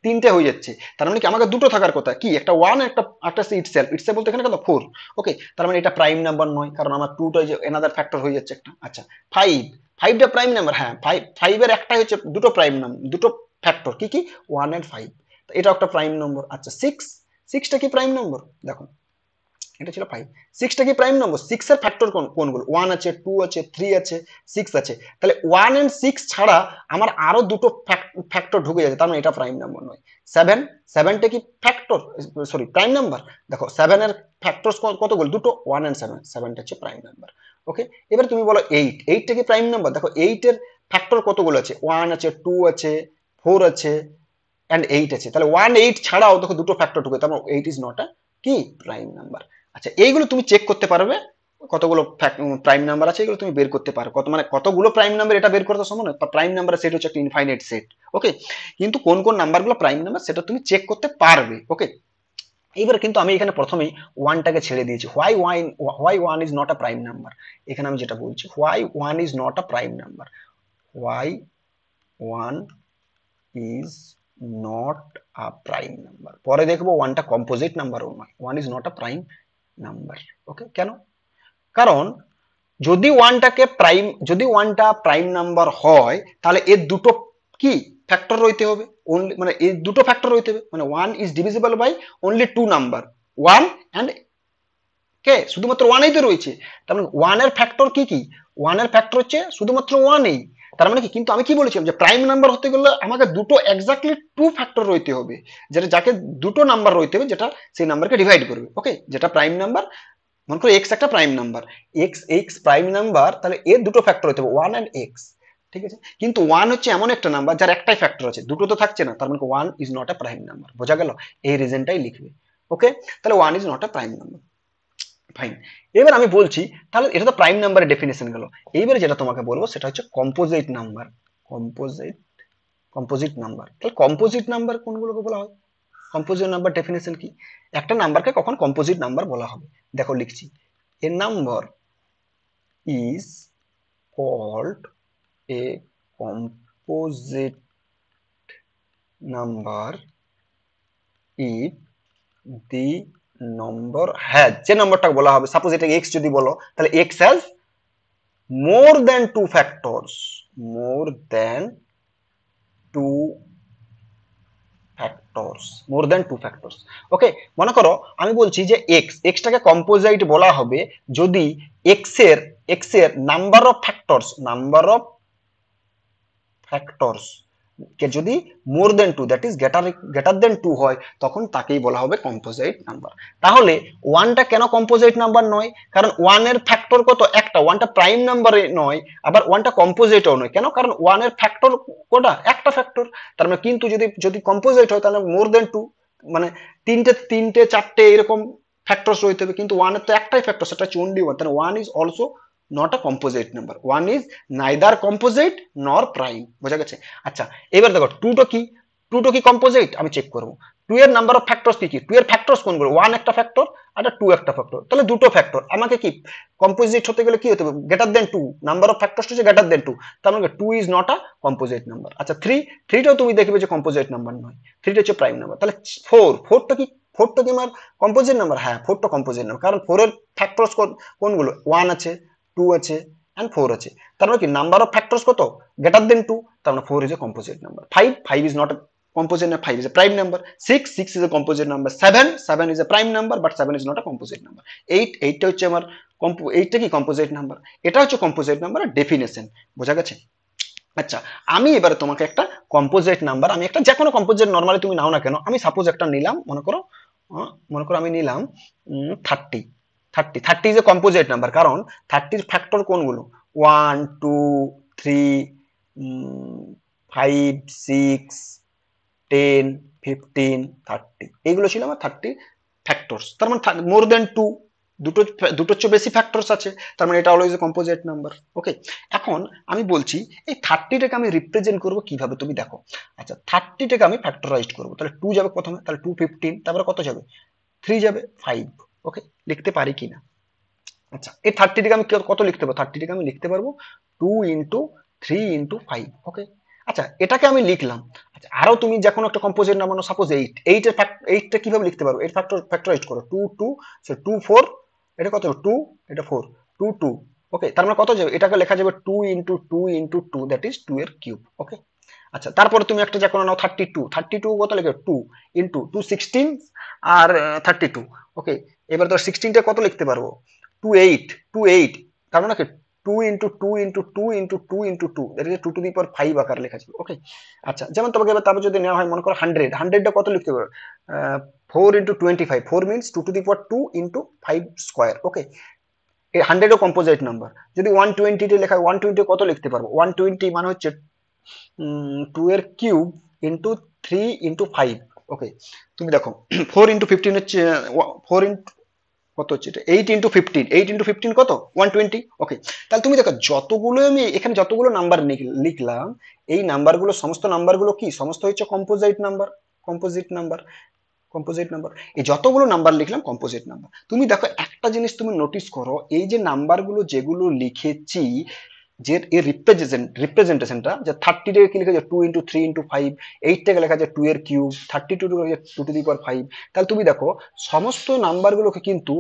তিনটে হয়ে যাচ্ছে, তার মানে কি আমাকে দুটো থাকার কথা, কি একটা ওয়ান একটা একটা ইটসেলফ, ইটসেলফ বলতে এখানে কত ফোর। ওকে, তার মানে এটা প্রাইম নাম্বার নয় কারণ আমার টুটা যে এনাদার ফ্যাক্টর হয়ে যাচ্ছে একটা। আচ্ছা ফাইভ, ফাইভটা প্রাইম নাম্বার, হ্যাঁ ফাইভ, ফাইভের একটাই হচ্ছে দুটো প্রাইম নাম্বার, দুটো ফ্যাক্টর, কি কি ওয়ান এন্ড ফাইভ, এটা একটা প্রাইম নম্বর। আচ্ছা সিক্স, সিক্সটা কি প্রাইম নম্বর? দেখো এটা ছিল ফাইভ, সিক্সটা কি প্রাইম নম্বর? সিক্স এর ফ্যাক্টর কোনগুলো? ওয়ান আছে, টু আছে, থ্রি আছে, সিক্স আছে। তাহলে ওয়ান এন্ড সিক্স ছাড়া আমার আরো দুটো ফ্যাক্টর ঢুকে যাচ্ছে, তার মানে এটা প্রাইম নাম্বার নয়। সেভেন, সেভেনটা কি ফ্যাক্টর, সরি প্রাইম নাম্বার? দেখো সেভেনের ফ্যাক্টর কতগুলো? দুটো, ওয়ান এন্ড সেভেন, সেভেনটা হচ্ছে প্রাইম নাম্বার। ওকে, এবার তুমি বলো এইট, এইটটা কি প্রাইম নাম্বার? দেখো এইটের ফ্যাক্টর কতগুলো আছে? ওয়ান আছে, টু আছে, ফোর আছে অ্যান্ড এইট আছে। তাহলে ওয়ান এইট ছাড়াও দেখো দুটো ফ্যাক্টর ঢুকে, তার মানে এইট ইজ নট আ কি প্রাইম নাম্বার। আচ্ছা এইগুলো তুমি চেক করতে পারবে কতগুলো প্রাইম নাম্বার আছে, এগুলো তুমি বের করতে পারো। কত মানে কতগুলো প্রাইম নাম্বার এটা বের করতে সম্ভব নয়, প্রাইম নাম্বারের সেট হচ্ছে একটা ইনফাইনাইট সেট। ওকে, কিন্তু কোন কোন নাম্বারগুলো প্রাইম নাম্বার সেটা তুমি চেক করতে পারবে। ওকে, এইবার কিন্তু আমি এখানে প্রথমেই ওয়ানটাকে ছেড়ে দিয়েছি। Why one is not a prime number, এখানে আমি যেটা বলছি why one is not a prime number, why one is not a prime number. পরে দেখবো ওয়ানটা কম্পোজিট নাম্বারও নয়, one is not a prime number. Okay, কেন? কারণ যদি ওয়ানটাকে প্রাইম, যদি ওয়ানটা প্রাইম নাম্বার হয় তাহলে এর দুটো কি ফ্যাক্টর রইতে হবে, অনলি মানে এর দুটো ফ্যাক্টর রইতে হবে, মানে one is divisible by only two number, one and কে শুধুমাত্র ওয়ানেই তো রয়েছে। তার মানে ওয়ানের ফ্যাক্টর কি কি? ওয়ানের ফ্যাক্টর হচ্ছে শুধুমাত্র ওয়ানেই। তার মানে কি, কিন্তু আমি কি বলেছিলাম যে প্রাইম নাম্বার হতে গেলে আমাকে দুটো এক্স্যাক্টলি টু ফ্যাক্টর রইতে হবে, যেটা যাকে দুটো নাম্বার রইতে হবে যেটা সেই নাম্বারকে ডিভাইড করবে। ওকে, যেটা প্রাইম নাম্বার, মনে করো এক্স একটা prime number, x, x prime number, তাহলে এর দুটো ফ্যাক্টর হতে হবে ওয়ান অ্যান্ড এক্স। ঠিক আছে, কিন্তু ওয়ান হচ্ছে এমন একটা নাম্বার যার একটাই ফ্যাক্টর আছে, দুটো তো থাকছে না, তার মানে one is not a prime number. বোঝা গেল? এই রিজনটাই লিখবে। ওকে, তাহলে one is not a prime number. Fine, এবার আমি বলছি তাহলে এটা তো প্রাইম নাম্বারের ডেফিনেশন গেল। এইবারে যেটা তোমাকে বলবো সেটা হচ্ছে composite number. Composite, composite number, তাহলে কম্পোজিট নাম্বার কোনগুলোকে বলা হয়? কম্পোজিট নাম্বার ডেফিনেশন কি? একটা নাম্বারকে কখন কম্পোজিট নাম্বার বলা হবে? দেখো লিখছি, a number is called a composite number if the number, হ্যাঁ যে নম্বরটাকে বলা হবে, সাপোজ এটা এক্স যদি বলো, তাহলে X has more than two factors, more than two factors, more than two factors. Okay, মনে করো আমি বলছি যে এক্সটাকে কম্পোজাইট বলা হবে যদি এক্স এর নাম্বার অফ ফ্যাক্টরস কে যদি more than two, that is greater than two হয়, তখন তাকেই বলা হবে কম্পোজাইট নাম্বার। তাহলে ওয়ানটা কেন কম্পোজাইট নাম্বার নয়? কারণ ওয়ান এর ফ্যাক্টর কত? একটা, ওয়ানটা প্রাইম নাম্বারে নয়, আবার ওয়ানটা কম্পোজাইটও নয়। কেন? কারণ ওয়ান এর ফ্যাক্টর কোটা? একটা ফ্যাক্টর। তার মানে কিন্তু যদি যদি কম্পোজাইট হয় তাহলে মোর দেন টু, মানে তিনটে তিনটে চারটে এরকম ফ্যাক্টরস রইতে হবে, কিন্তু ওয়ান এর তো একটাই ফ্যাক্টর, সেটা হচ্ছে অনলি ওয়ান। তাহলে one is also not a composite number, one is neither composite নর প্রাইম। বোঝা গেছে? আচ্ছা, এবার দেখো টুটো কি, টুটো কি কম্পোজিট? আমি চেক করবো টু এর নাম্বার অফ ফ্যাক্টরস কি কি, টু এর ফ্যাক্টরস কোনগুলো? ওয়ান একটা ফ্যাক্টর আর টু একটা ফ্যাক্টর, তাহলে দুটো ফ্যাক্টর। আমাকে কি কম্পোজিট হতে গেলে কি হতে হবে? Greater than two, number of factors হচ্ছে গ্রেটার দেন টু, তার মানে two is not a composite number. আচ্ছা থ্রিটাও তুমি দেখবে যে কম্পোজিট নাম্বার নয়, থ্রিটা হচ্ছে প্রাইম নাম্বার। তাহলে ফোরটা কি, ফোরটা কি আমার কম্পোজিট নাম্বার? হ্যাঁ, ফোরটা কম্পোজিট নাম্বার, কারণ ফোর এর ফ্যাক্টরস কোনগুলো? ওয়ান আছে, টু আছে এন্ড ফোর আছে। তার মানে কি নাম্বার অফ ফ্যাক্টরস কত? গ্রেটার দেন টু, তার মানে four is a composite number. Five is not composite number, 5 is a prime number. 6 is a composite number. 7 is a prime number, but 7 is not a composite number. 8 টা হচ্ছে আমার 8টা কি composite number. এটা হচ্ছে composite নাম্বারের definition. বোঝা গেছে? আচ্ছা, আমি এবারে তোমাকে একটা কম্পোজিট নাম্বার, আমি একটা যে কোনো কম্পোজিট নরমালি তুমি নাও না কেন, আমি সাপোজ একটা নিলাম, মনে করো আমি নিলাম 30। 30 ইজ এ কম্পোজিট নাম্বার, কারণ 30 ফ্যাক্টর কোনগুলো? 1 2 3 5 6 10 15 30, এইগুলো ছিল আমার 30 ফ্যাক্টরস। তার মানে মোর দেন টু, দুটো দুটোর চেয়ে বেশি ফ্যাক্টরস আছে, তার মানে এটা অলওয়েজ এ কম্পোজিট নাম্বার। ওকে, এখন আমি বলছি এই 30টাকে আমি রিপ্রেজেন্ট করব কিভাবে, তুমি দেখো। আচ্ছা, 30টাকে আমি ফ্যাক্টরাইজড করব, তাহলে টু যাবে প্রথমে, তাহলে টু 15, তারপরে কত যাবে? থ্রি যাবে, 5। ওকে, লিখতে পারি কিনা? আচ্ছা, এই 30টাকে আমি কত লিখতে পারবো? 30টাকে আমি লিখতে পারবো two into three into five. Okay, আচ্ছা এটাকে আমি লিখলাম। আচ্ছা, আরো তুমি যে কোনো একটা কম্পোজিট নামানো, সাপোজ এইটটা কিভাবে লিখতে পারবো? এর ফ্যাক্টরাইজ করো, টু টু, টু ফোর, এটা কত? টু, এটা ফোর, টু টু। ওকে, তার মানে কত যাবে? এটাকে লেখা যাবে two into two into two, that is two এর কিউব। ওকে, আচ্ছা তারপরে তুমি একটা যে কোনো নাও, 32। 32 কত লিখবে? টু ইন্টু টু 16 আর 32। ওকে, এবার ধর 16টা কত লিখতে পারবো? টু এইট, টু এইট, তার মানে কি two into two into two into two into two, that is two to the power five আকারে লেখা যাবে। ওকে, আচ্ছা যেমন তোমাকে এবার তারপর যদি নেওয়া হয়, মনে করো 100, 100টা কত লিখতে পারবে? Four into 25, four means two to the power two into five square. Okay, এই 100ও কম্পোজিট নাম্বার। যদি 120 লেখা হয়, 120 কত লিখতে পারবো? 120 মানে হচ্ছে টু এর cube into three into five. Okay, তুমি দেখো ফোর ইন্টু ফিফটিন হচ্ছে ফোর ইন্টু কত হচ্ছে এটা? Eight into fifteen, eight into fifteen কত? 120। ওকে, তাহলে তুমি দেখো যতগুলো আমি এখানে যতগুলো নাম্বার লিখলাম, এই নাম্বারগুলো সমস্ত নাম্বারগুলো কি? সমস্ত হচ্ছে composite number. Composite number, composite number, এই যতগুলো নাম্বার লিখলাম কম্পোজিট নাম্বার। তুমি দেখো একটা জিনিস তুমি নোটিস করো, এই যে নাম্বারগুলো যেগুলো লিখেছি, যে এর রিপ্রেজেন্টেশনটা, যে 30টাকে কি লেখা যায়? Two into three into five, এইটটাকে লেখা যায় টু এর cube, 32 two two to the power five. তাহলে তুমি দেখো সমস্ত নাম্বারগুলোকে কিন্তু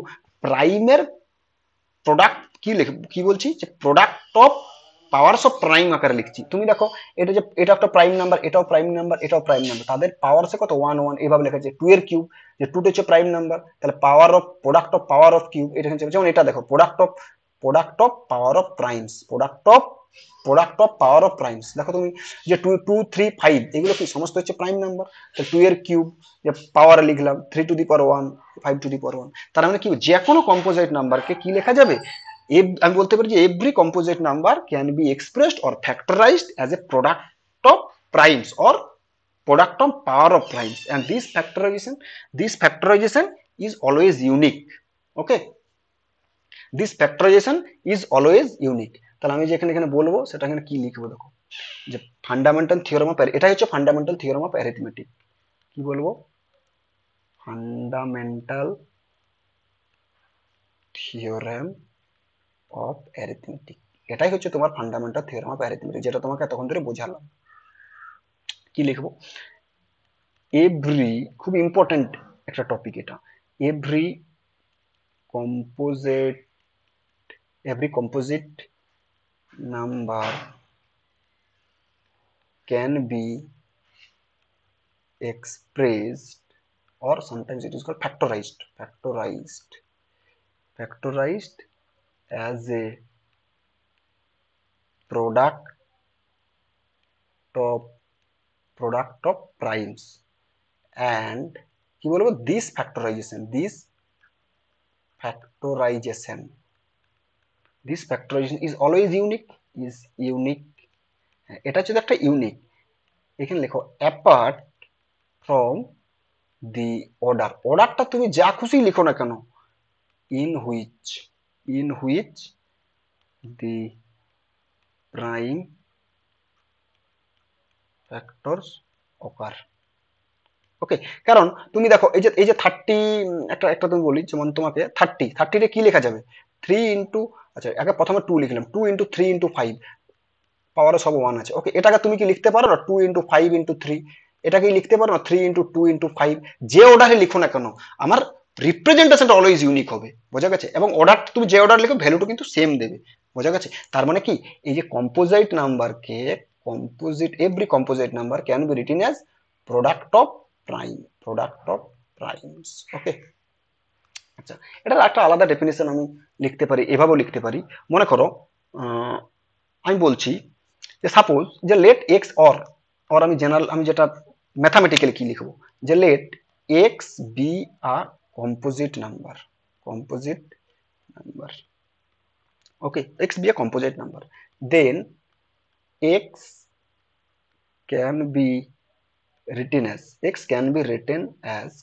প্রাইমের প্রোডাক্ট কি লিখে, কি বলছি, যে product of powers of prime আকারে লিখছি। তুমি দেখো এটা যে এটা একটা প্রাইম নাম্বার, এটাও প্রাইম নাম্বার, এটাও প্রাইম নাম্বার, তাদের পাওয়ারসে কত? ওয়ান ওয়ান, এভাবে লেখা যায় টু এর কিউব, যে টুটা হচ্ছে প্রাইম নাম্বার, তাহলে power of product of power of cube এটা হচ্ছে। যেমন এটা দেখো, product of power of primes, product of power of primes. দেখো তুমি যে টু টু থ্রি ফাইভ, এগুলো কি সমস্ত হচ্ছে প্রাইম নাম্বার, তাহলে টু এর কিউব, যে পাওয়ারে লিখলাম three two the power one, five two the power one. তার মানে কি যে কোনো কম্পোজিট নাম্বারকে কি লেখা যাবে? আমি বলতে পারি যে every composite number can be expressed or factorized as a product of primes or product of power of primes, and this factorization is always unique. Okay, this factorization is always unique. তাহলে আমি যে এখানে বলবো সেটা এখানে কি লিখবো দেখো, যে ফান্ডামেন্টাল থিওরেম অফ, এটা হচ্ছে ফান্ডামেন্টাল থিওরেম অফ অ্যারিথমেটিক। কি বলবো? ফান্ডামেন্টাল থিওরেম অফ অ্যারিথমেটিক, এটাই হচ্ছে তোমার ফান্ডামেন্টাল থিওরেম অফ অ্যারিথমেটিক, যেটা তোমাকে এতক্ষণ ধরে বোঝালাম। কি লিখবো? এভরি, খুব ইম্পর্টেন্ট একটা টপিক এটা, every composite, every composite number can be expressed or sometimes it is called factorized as a product of primes, and কি বলবো, this factorization is always unique, এটা হচ্ছে একটা ইউনিক। এখানে লেখো অ্যাপার্ট ফ্রম দি অর্ডারটা তুমি যা খুশি লিখো না কেন, in which the prime factors occur। ওকে, কারণ তুমি দেখো এই যে 30, একটা তুমি বলি, যেমন তোমাকে 30 রে কি লেখা যাবে, 3 ইন্টু, আচ্ছা আগে প্রথমে 2 লিখলাম, 2 ইন্টু 3 ইন্টু 5, পাওয়ারে সব 1 আছে। ওকে, এটাকে তুমি কি লিখতে পারো না 2 ইন্টু 5 ইন্টু 3, এটাকে লিখতে পারো না 3 ইন্টু 2 ইন্টু 5, যে অর্ডারে লিখো না কেন আমার রিপ্রেজেন্টেশনটা অলওয়েজ ইউনিক হবে, বোঝা গেছে? এবং অর্ডার তুমি যে অর্ডার লিখো ভ্যালুটা কিন্তু সেম দেবে, বোঝা গেছে? তার মানে কি, এই যে কম্পোজিট নাম্বারকে, every composite number can be written as product of primes. Okay, আচ্ছা, এটার একটা আলাদা ডেফিনেশন আমি লিখতে পারি, এভাবেও লিখতে পারি। মনে করো আমি বলছি যে সাপোজ যে লেট এক্স অর আমি যেটা ম্যাথামেটিক্যালি কি লিখবো, যে let X be a composite number, okay, X be a composite number, then X can be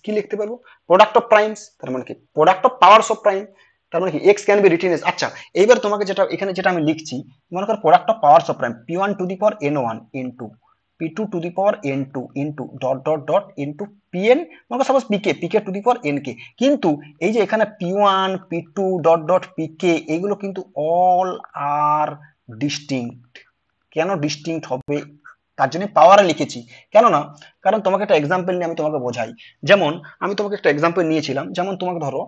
কি লিখতে পারবো, প্রোডাক্ট অফ প্রাইমস, তার মানে কি product of powers of prime, তার মানে কি X can be written as. আচ্ছা, এইবার তোমাকে যেটা এখানে যেটা আমি লিখছি, মনে করো product of powers of prime p1 two the power n1 into p2 two the power n2 into dot into pn, মনে করো suppose pk two the power nk। কিন্তু এই যে এখানে p1 p2 ডট pk, এগুলো কিন্তু অল আর distinct. কেন ডিস্টিংক্ট হবে, তার জন্য পাওয়ারে লিখেছি, কেননা কারণ তোমাকে একটা এক্সাম্পল নিয়ে আমি তোমাকে বোঝাই। যেমন আমি তোমাকে একটা এক্সাম্পল নিয়েছিলাম, যেমন তোমাকে ধরো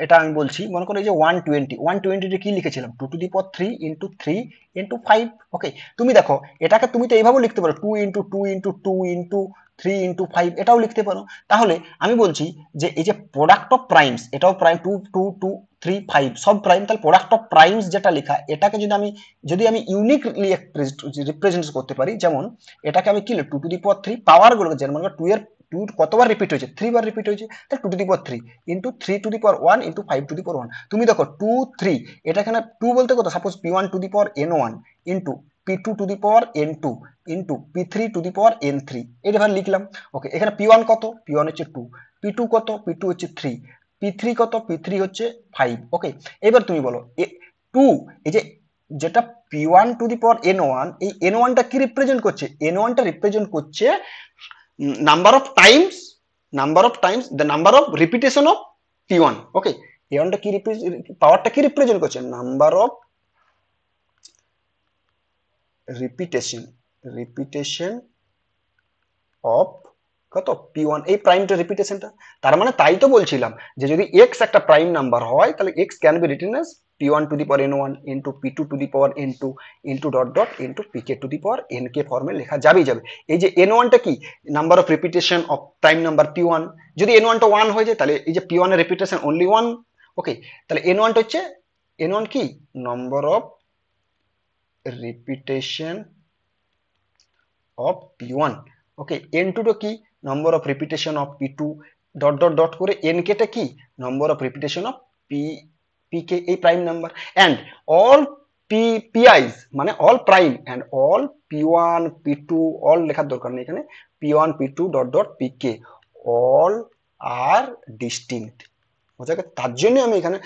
এটা আমি বলছি, মনে করো এই যে 120 কি লিখেছিলাম, 2 to the power 3 into 3 into 5। ওকে, তুমি দেখো এটাকে তুমি তো এইভাবেও লিখতে পারো, 2 ইন্টু 2 ইন্টু 2 ইন্টু 3 ইন্টু 5, এটাও লিখতে পারো। তাহলে আমি বলছি যে এই যে প্রোডাক্ট অফ প্রাইমস, এটাও প্রাইম 2 2 2 3 5 সব প্রাইম, তাহলে প্রোডাক্ট অফ প্রাইমস যেটা লেখা, এটাকে যদি আমি ইউনিকলি রিপ্রেজেন্ট করতে পারি, যেমন এটাকে আমি কি লিখব, 2 টু দি পাওয়ার 3 পাওয়ার গুলোকে, যেমন 2 কতবার রিপিট হয়েছে, 3 বার রিপিট হয়েছে, তাহলে 2 to the power 3 into 3 to the power 1 into 5 to the power 1। তুমি দেখো 2 3, এটা এখানে 2 বলতে কত, suppose p1 two the power n1 into p2 two the power n2 into p3 two the power n3, এইভাবে লিখলাম। ওকে, এখানে p1 কত, p1 হচ্ছে 2, p2 কত, p2 হচ্ছে 3, p3 কত, p3 হচ্ছে 5। ওকে, এবার তুমি বলো 2, এই যে যেটা p1 two the power n1, এই n1 টা কি রিপ্রেজেন্ট করছে, n1 টা রিপ্রেজেন্ট করছে number of Times the number of repetition of p1। Okay, n1 টা কি পাওয়ারটা কি রিপ্রেজেন্ট করছে, নাম্বার অফ রিপিটেশন অফ কত, p1, এই প্রাইমটা রিপিটেশনটা। তার মানে তাই তো বলছিলাম যে যদি x একটা প্রাইম নাম্বার হয়, তাহলে x can be written as p1 two the power n1 into p2 two the power n2 into dot into pk two the power nk ফর্মে লেখা যাবে। এই যে n1 টা কি, number of repetition of prime number p1, যদি n1 টা 1 হয়ে যায়, তাহলে এই যে p1 এর রিপিটেশন অনলি 1। ওকে, তাহলে n1 টা হচ্ছে, n1 কি, number of repetition of p1। Okay, n2 টা কি, number of repetition of p2 dot করে nk টা কি, number of repetition of pk, এই prime number, and all pi's মানে all prime and all p1 p2, all লেখার দরকার নেই এখানে, p1 p2 dot pk all আর ডিস্টিংক্ট, বোঝা গেছে? তার জন্য আমি এখানে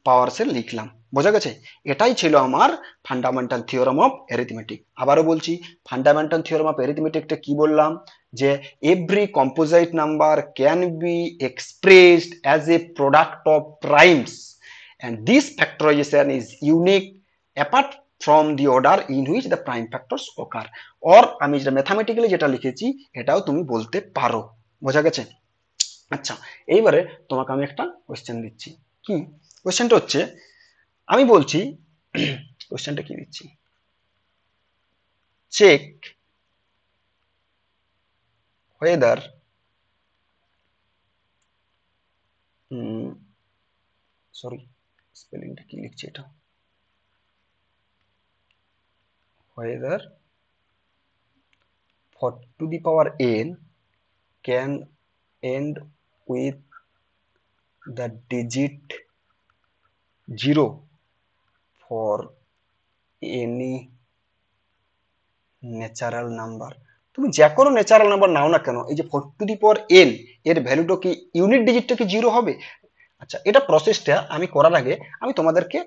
পাওয়ারসে লিখলাম, বোঝা গেছে? এটাই ছিল আমার ফান্ডামেন্টাল থিওরাম অফ অ্যারিথমেটিক। আবারও বলছি, ফান্ডামেন্টাল থিওরাম অফ অ্যারিথমেটিকটা কি বললাম, যে every composite number can be expressed as a product of primes and this factorization is unique apart from the order in which the prime factors occur. Or আমি যেটা mathematically যেটা লিখেছি এটাও তুমি বলতে পারো। বোঝা গেছে? আচ্ছা, এইবারে তোমাকে আমি একটা কোয়েশ্চেন দিচ্ছি। কি কোয়েশ্চেনটা হচ্ছে, আমি বলছি কোয়েশ্চেনটা কি দিচ্ছি, চেক whether সরি স্পেলিংটা কি লিখছি এটা, whether 4 to the power n can end with the digit 0 for any natural number. তুমি যে কোনো ন্যাচারাল নাম্বার নাও না কেন, এই যে 4 টু দি পাওয়ার n এর ভ্যালুটা কি ইউনিট ডিজিটটা কি জিরো হবে? আচ্ছা, এটা প্রসেসটা আমি করার আগে আমি তোমাদেরকে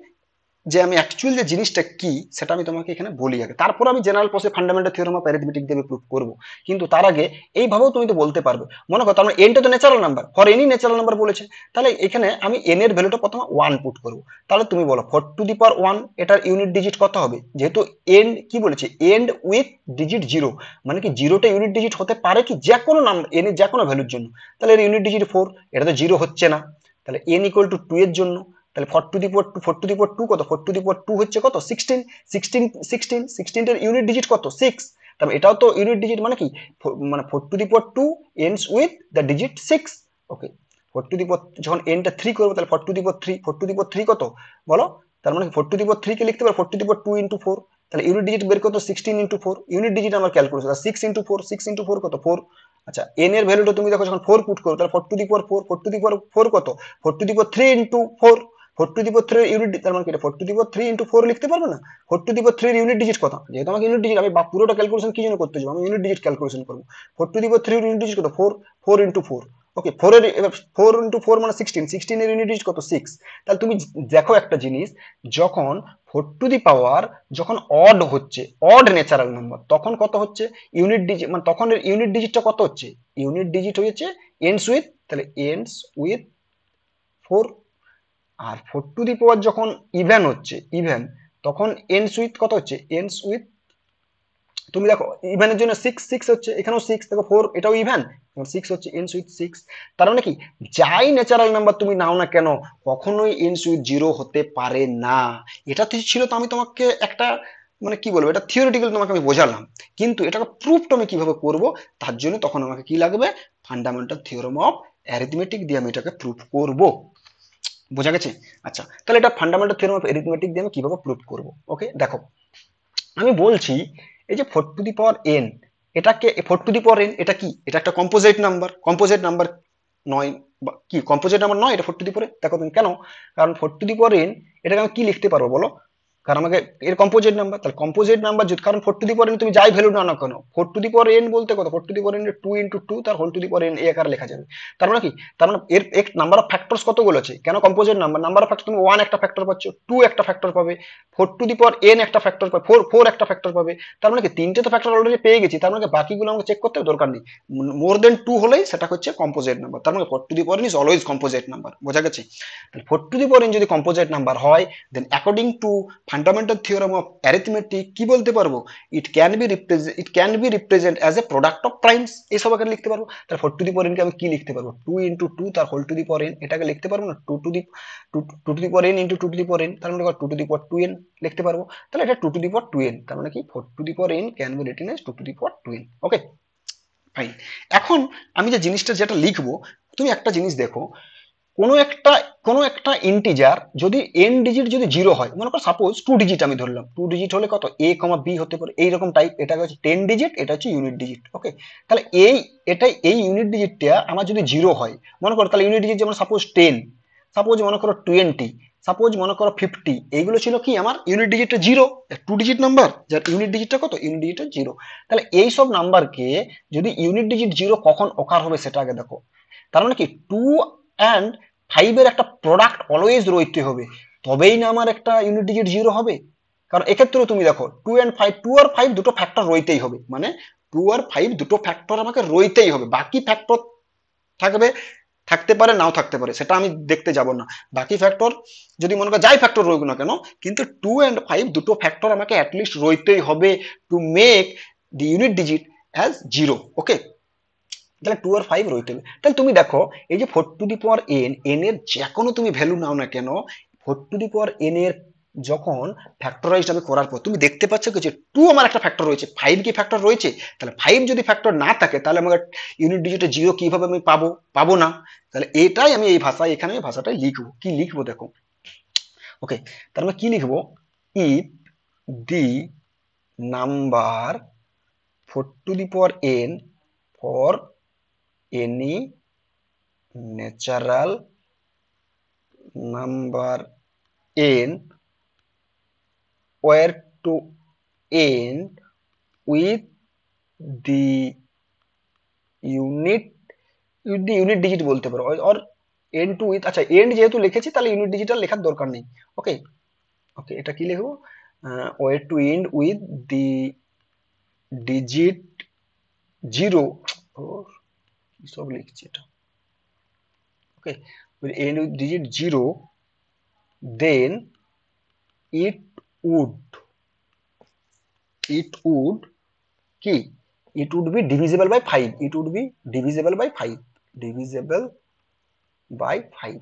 যে আমি অ্যাকচুয়াল যে জিনিসটা কি সেটা আমি তোমাকে এখানে বলি আগে, তারপর আমি general process fundamental theorem of arithmetic দিয়ে প্রুভ করব। কিন্তু তার আগে এইভাবেও তুমি তো বলতে পারবে, মনে করো তার মানে এনটা তো natural number, for any natural number বলেছে, তাহলে এখানে আমি এন এর ভ্যালুটা প্রথমে 1 পুট করব। তাহলে তুমি বলো 4 টু দি পাওয়ার 1 এটার ইউনিট ডিজিট কত হবে? যেহেতু এন্ড কি বলেছে, এন্ড উইথ ডিজিট 0, মানে কি জিরোটা ইউনিট ডিজিট হতে পারে কি যে কোনো নাম্বার এন এর যে কোনো ভ্যালুর জন্য। তাহলে এর ইউনিট ডিজিট 4, এটা তো জিরো হচ্ছে না। তাহলে এন ইকুয়াল টু 2 এর জন্য, তাহলে 4 to the power 2, 4 to the power 2 কত, 4 টু দি পাওয়ার 2 হচ্ছে কত 16, 16 এর ইউনিট ডিজিট কত 6। তবে এটাও তো ইউনিট ডিজিট, মানে কি মানে 4 to the power 2 ends with the digit 6। Okay, 4 to the power যখন এনটা 3 করব তাহলে 4 to the power 3, 4 to the power 3 কত বলো? তার মানে 4 টু দি পাওয়ার 3 কে লিখতে পারো 4 টু দি পাওয়ার 2 ইনটু 4, তাহলে ইউনিট ডিজিট বের করতে 16 ইনটু 4, ইউনিট ডিজিট আমার ক্যালকুলেশন 6 ইনটু 4, 6 ইনটু 4 কত 4। আচ্ছা, এন এর ভ্যালুটা তুমি দেখো যখন 4 পুট করো তাহলে 4 to the power 4, 4 to the পাওয়ার 4 কত, 4 to the power 3 into 4, 4 to the power 3 unit, তার মানে কি 4 টু দি পাওয়ার 3 ইনটু 4 লিখতে পারবে না? 4 টু দি পাওয়ার 3 এর ইউনিট ডিজিট কত? যেহেতু আমাকে ইউনিট ডিজিট, আমি পুরোটা ক্যালকুলেশন কি জন্য করতে যাব, আমি ইউনিট ডিজিট ক্যালকুলেশন করব। 4 টু দি পাওয়ার 3 এর ইউনিট ডিজিট কত 4, 4 ইনটু 4। ওকে, 4 এর এবার 4 ইনটু 4 মানে 16, 16 এর ইউনিট ডিজিট কত 6। তাহলে তুমি দেখো একটা জিনিস, যখন 4 টু দি পাওয়ার যখন অড হচ্ছে, অড ন্যাচারাল নাম্বার, তখন কত হচ্ছে ইউনিট ডিজিট, মানে তখন এর ইউনিট ডিজিটটা কত হচ্ছে, ইউনিট ডিজিট হয়েছে এন্ডস উইথ, তাহলে এন্ডস উইথ 4। আর 4 টু দি পাওয়ার যখন ইভেন হচ্ছে, ইভেন, তখন এন্ডস উইথ কত হচ্ছে, এন্ডস উইথ, তুমি দেখো ইভেনের জন্য 6, 6 হচ্ছে, এখানেও 6, দেখো 4 এটাও ইভেন, 6 হচ্ছে এন্ডস উইথ 6। তার মানে কি যাই ন্যাচারাল নাম্বার তুমি নাও না কেন কখনোই এন্ডস উইথ 0 হতে পারে না। এটা ছিল তো আমি তোমাকে একটা মানে কি বলবো, এটা থিওরিটিক্যাল তোমাকে আমি বোঝালাম, কিন্তু এটাকে প্রুফটা আমি কিভাবে করব, তার জন্য তখন আমাকে কি লাগবে, ফান্ডামেন্টাল থিওরেম অফ অ্যারিথমেটিক দিয়ে আমি এটাকে প্রুফ করব। বোঝা গেছে? আচ্ছা, তাহলে এটা ফান্ডামেন্টাল থিওরেম অফ অ্যারিথমেটিক দিয়ে আমি কিভাবে প্রুফ করব। ওকে, দেখো আমি বলছি এই যে 4 টু দি পাওয়ার n, এটাকে 4 টু দি পাওয়ার n এটা কি, এটা একটা কম্পোজিট নাম্বার, কম্পোজিট নাম্বার নয়, কি কম্পোজিট নাম্বার নয় এটা 4 টু দি পাওয়ার, দেখো তুমি কেন, কারণ 4 টু দি পাওয়ার n এটাকে আমি কি লিখতে পারবো বলো, কারণ আমাকে এর কম্পোজিট নাম্বার, তাহলে কম্পোজিট নাম্বার যদি, কারণ 4 টু দি পাওয়ার n তুমি যাই ভ্যালু নাও না কেন, 4 টু দি পাওয়ার n বলতে কত, 4 টু দি পাওয়ার n এর 2 ইনটু 2 তার whole to the power n এই আকারে লেখা যাবে। তার মানে কি, তার মানে এর এক নাম্বার অফ ফ্যাক্টরস কতগুলো আছে, কেন composite number, number of factor তুমি 1 একটা ফ্যাক্টর পাচ্ছ, 2 একটা ফ্যাক্টর পাবে, 4 টু দি পাওয়ার n একটা ফ্যাক্টর পাবে, 4 4 একটা ফ্যাক্টর পাবে। তার মানে কি তিনটে তো ফ্যাক্টর অলরেডি পেয়ে গেছি, তার মানে বাকিগুলো আমাকে চেক করতে দরকার নেই, মোর দেন 2 হলেই সেটা হচ্ছে কম্পোজিট নাম্বার। তার মানে 4 to the power n is always composite number. বোঝা গেছে? তাহলে 4 টু দি পাওয়ার n যদি কম্পোজিট নাম্বার হয়, then according to fundamental theorem of arithmetic কি বলতে পারবো, it can be represent as a product of primes, এইসব আকারে লিখতে পারবো। তাহলে 4 টু দি পাওয়ার n কে আমি কি লিখতে পারবো, 2 ইনটু 2 তার whole to the power n, এটাকে লিখতে পারবো না 2 to the 2 to the power n into 2 to the power n, তার মানে 2 টু দি পাওয়ার 2n লিখতে পারবো। তাহলে এটা 2 টু দি পাওয়ার 2n, তার মানে কি 4 to the power n can be written as 2 to the power 2n। Okay fine. এখন আমি যে জিনিসটা যেটা লিখবো, তুমি একটা জিনিস দেখো, কোনো একটা কোনো একটা ইন্টিজার যদি এন ডিজিট যদি জিরো হয়, মনে করো সাপোজ 2 ডিজিট আমি ধরলাম, 2 ডিজিট হলে কত a, b হতে পারে এইরকম টাইপ, এটা হচ্ছে 10 ডিজিট, এটা হচ্ছে ইউনিট ডিজিট। ওকে, তাহলে এই ইউনিট ডিজিটটা আমার যদি জিরো হয়, মনে করো তাহলে ইউনিট ডিজিট যেমন সাপোজ 10, সাপোজ মনে করো 20, সাপোজ মনে করো 50, এইগুলো ছিল কি আমার ইউনিট ডিজিটটা জিরো, 2 ডিজিট নাম্বার যার ইউনিট ডিজিটটা কত, ইউনিট ডিজিটটা জিরো। তাহলে এই সব নাম্বারকে যদি ইউনিট ডিজিট জিরো কখন ওকার হবে সেটা আগে দেখো। তার মানে কি 2 অ্যান্ড 5 এর একটা প্রোডাক্ট অলওয়েজ রইতে হবে, তবেই না আমার একটা ইউনিট ডিজিট জিরো হবে। কারণ এক্ষেত্রেও তুমি দেখো 2 অ্যান্ড 5, 2 আর 5 দুটো ফ্যাক্টর রইতেই হবে, মানে 2 আর 5 দুটো ফ্যাক্টর আমাকে রইতেই হবে, বাকি ফ্যাক্টর থাকবে থাকতে পারে নাও থাকতে পারে, সেটা আমি দেখতে যাব না। বাকি ফ্যাক্টর যদি মনে করো যাই ফ্যাক্টর রইক না কেন, কিন্তু 2 and 5 দুটো ফ্যাক্টর আমাকে অ্যাটলিস্ট রইতেই হবে to make the unit digit as 0। ওকে, তাহলে 2 আর 5 রইতে হবে। তাহলে তুমি দেখো এই যে 4 টু দি পাওয়ার এন এর যে কোনো তুমি ভ্যালু নাও না কেন, 4 টু দি পাওয়ার এর যখন ফ্যাক্টরাইজড আমি করার পর তুমি দেখতে পাচ্ছ কি যে 2 আমার একটা ফ্যাক্টর রয়েছে, 5 কি ফ্যাক্টর রয়েছে? তাহলে 5 যদি ফ্যাক্টর না থাকে তাহলে আমার ইউনিট ডিজিটে 0 কিভাবে আমি পাবো? পাবো না। তাহলে এটাই আমি এই ভাষায়, এখানে এই ভাষাটাই লিখবো। কি লিখবো দেখো, ওকে, তার মানে কি লিখবো, if the number 4 to the power n for any natural number n were to end with the unit unit digit বলতে পারো, অর এন্ড টু উইথ, আচ্ছা এন্ড যেহেতু লিখেছি তাহলে ইউনিট ডিজিটাল লেখার দরকার নেই। ওকে, ওকে, এটা কি লিখবো, way to end with the digit 0, কি সব লিখছি এটা, okay, end with digit 0, then it would it would কি, it would be divisible by 5, it would be divisible by 5, divisible by 5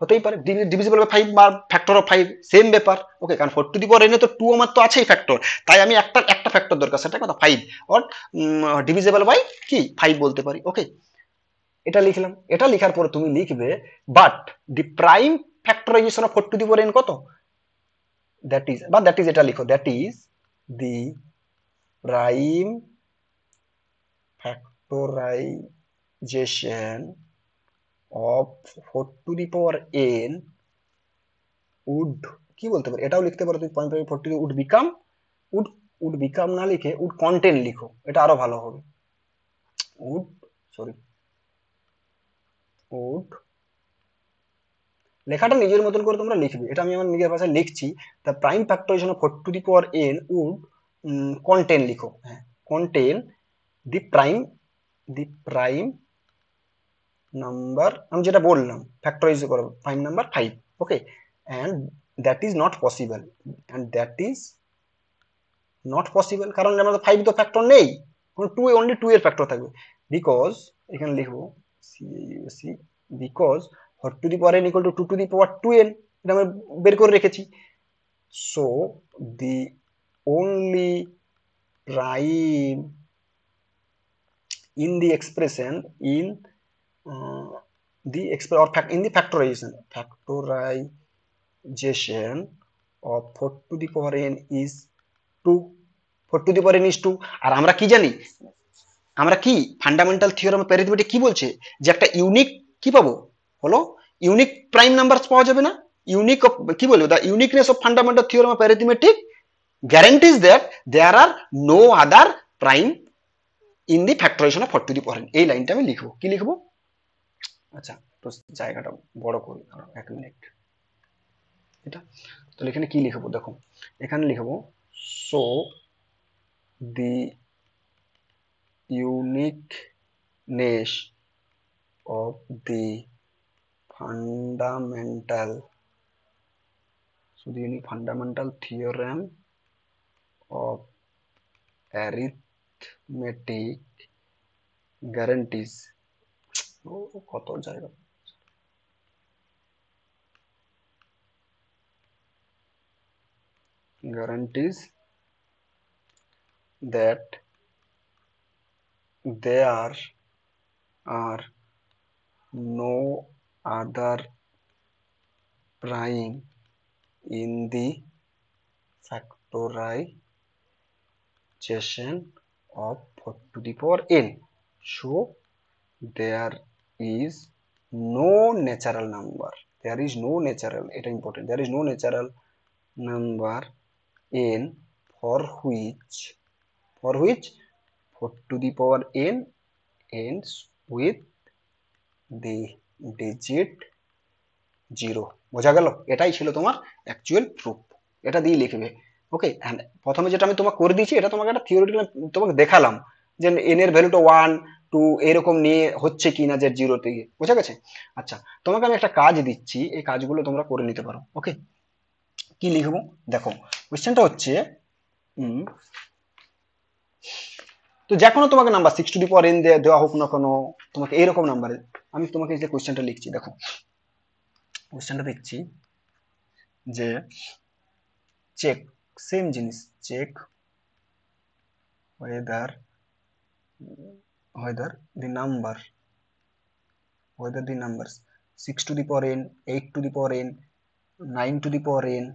হতেই পারে, ডিভিজিবল বাই 5 বা ফ্যাক্টর অফ 5 সেম ব্যাপার। ওকে, কারণ 4 টু দি পাওয়ার n এ তো 2 আমার তো আছেই ফ্যাক্টর, তাই আমি একটা একটা ফ্যাক্টর দরকার, সেটা কথা 5 অর ডিভিজিবল বাই কি 5 বলতে পারি। ওকে, এটা লিখলাম। এটা লেখার পরে তুমি লিখবে but the prime factorisation of 4 to the power n কত, দ্যাট ইজ, বা দ্যাট ইজ এটা লিখো, that is the prime factorisation of 4 to the power n would, কি বলতে পারি, এটাও লিখতে পারো তুমি, 0.40 would become, would would become না লিখে উড কন্টেন্ট লিখো, এটা আরো ভালো হবে। উড, সরি, উড, লেখাটা নিজের মতন করে তোমরা লিখবে, এটা আমি আমার নিজের ভাষায় লিখছি। The prime factorisation of 4 to the power n would content লিখো, হ্যাঁ, content the prime, the prime number, আমি যেটা বললাম ফ্যাক্টরাইজ করো, prime number 5। Okay, and that is not possible, and that is not possible, কারণ আমাদের 5 তো ফ্যাক্টর নেই, কোনো 2 অনলি 2 এর ফ্যাক্টর থাকবে, বিকজ এখানে লিখবো C, because 4 to the power n equal to 2 to the power 2n, এটা আমরা বের করে রেখেছি। So the only prime in the expression in the express or fact in the factorization of 4 to the power n is 2, 4 to the power n is 2। আর আমরা কি জানি, আমরা কি ফান্ডামেন্টাল থিওরাম অফ অ্যারিথমেটিক কি বলছে, যে একটা ইউনিক কি পাবো, হলো ইউনিক প্রাইম নাম্বার পাওয়া যাবে না, ইউনিক কি বলবো, the uniqueness of fundamental theorem of arithmetic guarantees that there are no other prime in the factorization of 4 to the power n। এই লাইনটা আমি লিখবো, কি লিখবো, আচ্ছা তো জায়গাটা বড় করি, 1 মিনিট, এটা, তাহলে এখানে কি লিখবো দেখো, এখানে লিখবো so the uniqueness of the fundamental, so the unique fundamental theorem of arithmetic guarantees, কত জায়গা, guarantees that there are no other prime in the factorization of 4 to the power n, so there is no natural number, there is no natural, এটা important, there is no natural number n for which 4 to the power n ends with the digit 0। বোঝা গেল, এটাই ছিল তোমার actual proof, এটা দিয়ে লিখবে। ওকে, প্রথমে যেটা আমি তোমাকে করে দিয়েছি এটা তোমাকে একটা থিওরিটিক্যাল তোমাকে দেখালাম, যে এন এর ভ্যালুটা 1, টু এরকম নিয়ে হচ্ছে কিনা জেড জিরোতে গিয়ে, বোঝা গেছে? আচ্ছা, তোমাকে আমি একটা কাজ দিচ্ছি, এই কাজগুলো তোমরা করে নিতে পারো। ওকে, কি লিখবো দেখো, কোশ্চেনটা হচ্ছে উম, তো যে কোনো তোমাকে number 6 two the power n দেওয়া হোক না কেন, তোমাকে এইরকম নাম্বারে আমি তোমাকে যে কোশ্চেনটা লিখছি, দেখো কোশ্চেনটা দেখছি যে চেক, সেম জিনিস, check whether whether the number whether the numbers 6 to the power n, 8 to the power n, 9 to the power n,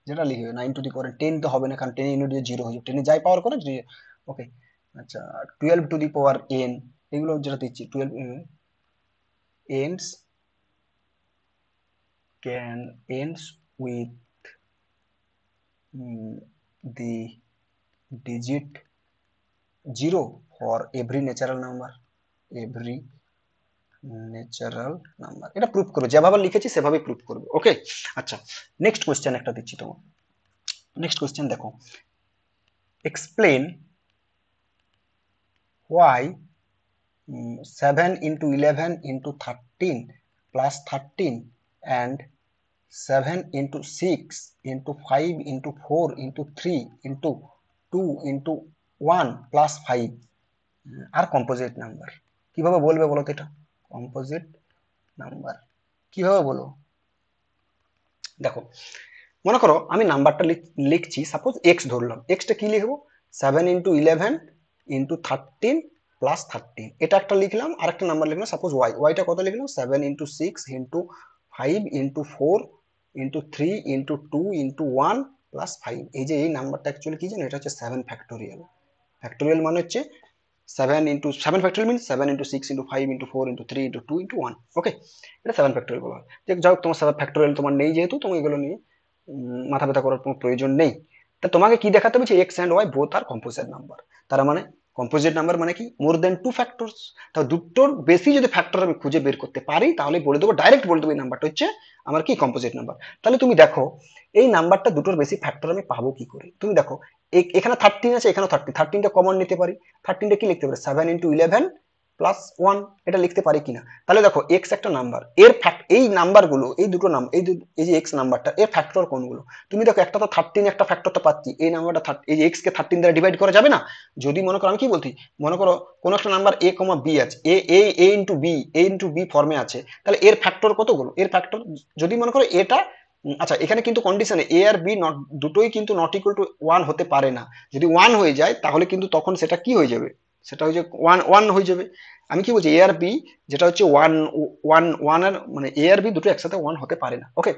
যেটা লিখবে 9 to the power n, 10 তো হবে না কারণ 10 ইউনিট দিয়ে 0 হয়ে যাবে, 10 যাই পাওয়ার করে। ওকে, আচ্ছা, 12 to the power n, এগুলো যেটা দিচ্ছি 12 ends can ends with the digit 0 for every natural number, every natural number. এটা প্রুফ করবে, যেভাবে লিখেছি সেভাবেই প্রুফ করবে। ওকে, আচ্ছা, নেক্সট কোশ্চেন একটা দিচ্ছি তোমার। নেক্সট কোশ্চেন দেখো, explain why 7 into 11 into 13 plus 13 and 7 into 6 into 5 into 4 into 3 into 2 plus 5 R composite number. কিভাবে বলবে বলো তো এটা? কম্পোজিট নাম্বার কিভাবে বলবো? দেখো, মনে করো আমি নাম্বারটা লিখছি, সাপোজ এক্স ধরলাম, এক্সটা কি লিখবো? 7 into 11 into 13 plus 13, এটা একটা লিখলাম। আর একটা নাম্বার লিখলাম সাপোজ ওয়াই, ওয়াইটা কত লিখলাম? 7 into 6 into 5 into 4 into 3 into 2 into 1 plus 5। এই যে এই নাম্বারটা অ্যাকচুয়ালি কি জানো? এটা হচ্ছে 7 ফ্যাক্টোরিয়াল। ফ্যাক্টোরিয়াল মানে হচ্ছে 7 means 7 into 6 into 5 into 4 into 3 into 2 into 1। ওকে, এটা 7 ফ্যাক্টোরিয়াল বলা হয়। যাই হোক, তোমার 7 ফ্যাক্টোরিয়াল তোমার নেই, যেহেতু তুমি এগুলো নিয়ে মাথা ব্যথা করার কোনো প্রয়োজন নেই। তা তোমাকে কি দেখাতে হবে? যে X and Y both are composite number. তার মানে কম্পোজিট নাম্বার মানে কি? More than 2 factors. তা দুটোর বেশি যদি ফ্যাক্টর আমি খুঁজে বের করতে পারি, তাহলে বলে দেবো, ডাইরেক্ট বলে দেবো এই নাম্বারটা হচ্ছে আমার কি? Composite number. তাহলে তুমি দেখো, এই নাম্বারটা দুটোর বেশি ফ্যাক্টর আমি পাবো কি করে? তুমি দেখো, এখানে 13 আছে, এখানেও 13টা কমন নিতে পারি। 13টা কি লিখতে পারি? 7 into 11 plus 1, এটা লিখতে পারি কিনা? তাহলে দেখো, এক্স একটা নাম্বার, এর এই নাম্বারগুলো, এই দুটো নাম, এই যে এক্স নাম্বারটা, এর ফ্যাক্টর কোনগুলো? তুমি দেখো, একটা তো 13, একটা ফ্যাক্টর তো পাচ্ছি, এই নাম্বারটা এই যে এক্স কে 13 দ্বারা ডিভাইড করা যাবে না। যদি মনে করো, আমি কি বলছি, মনে করো কোন একটা নাম্বার এ কমা বি আছে, এ ইন্টু বি ফর্মে আছে, তাহলে এর ফ্যাক্টর কতগুলো? এর ফ্যাক্টর, যদি মনে করো এটা আচ্ছা, এখানে কিন্তু কন্ডিশনে এ আর বি নট, দুটোই কিন্তু নট ইকুয়াল টু 1 হতে পারে না। যদি 1 হয়ে যায়, তাহলে কিন্তু তখন সেটা কি হয়ে যাবে? সেটা হয়ে যাবে 1 1 হয়ে যাবে। আমি কি বলছি, এ আর বি যেটা হচ্ছে 1 1 1 এর মানে এ আর বি দুটো একসাথে 1 হতে পারে না। ওকে,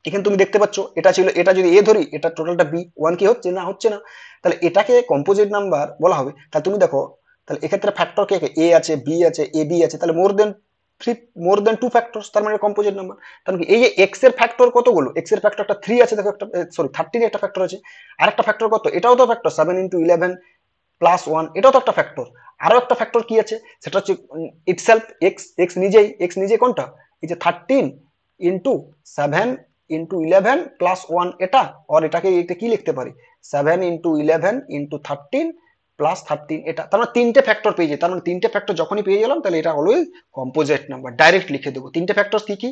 এখানে তুমি দেখতে পাচ্ছ, এটা ছিল, এটা যদি এ ধরি, এটা টোটালটা বি, 1 কি হচ্ছে না? হচ্ছে না। তাহলে এটাকে কম্পোজিট নাম্বার বলা হবে। তাহলে তুমি দেখো, তাহলে এক্ষেত্রে ফ্যাক্টর কে কে? এ আছে, বি আছে, এ বি আছে, তাহলে মোর দেন 2 ফ্যাক্টরস, তার মানে কম্পোজিট নাম্বার। তাহলে কি, এই যে এক্স এর ফ্যাক্টর কতগুলো? এক্স এর ফ্যাক্টর একটা 3 আছে, দেখো একটা, সরি 13 একটা ফ্যাক্টর আছে। আর একটা ফ্যাক্টর কত? এটাও তো ফ্যাক্টর, 7 into 11 plus 1, এটাও তো একটা ফ্যাক্টর। আরো একটা ফ্যাক্টর কি আছে? সেটা হচ্ছে ইটসেলফ, এক্স, এক্স নিজেই কোনটা? এই যে 13 ইন্টু 7 into 11 plus 1, এটা। আর এটাকে এটা কি লিখতে পারি? 7 into 11 into 13 plus 13, এটা। তার মানে তিনটে ফ্যাক্টর পেয়ে যায়। তার মানে তিনটে ফ্যাক্টর যখনই পেয়ে গেলাম, তাহলে এটা অলওয়েজ কম্পোজিট নাম্বার, ডাইরেক্ট লিখে দেবো। তিনটে ফ্যাক্টর কি কি?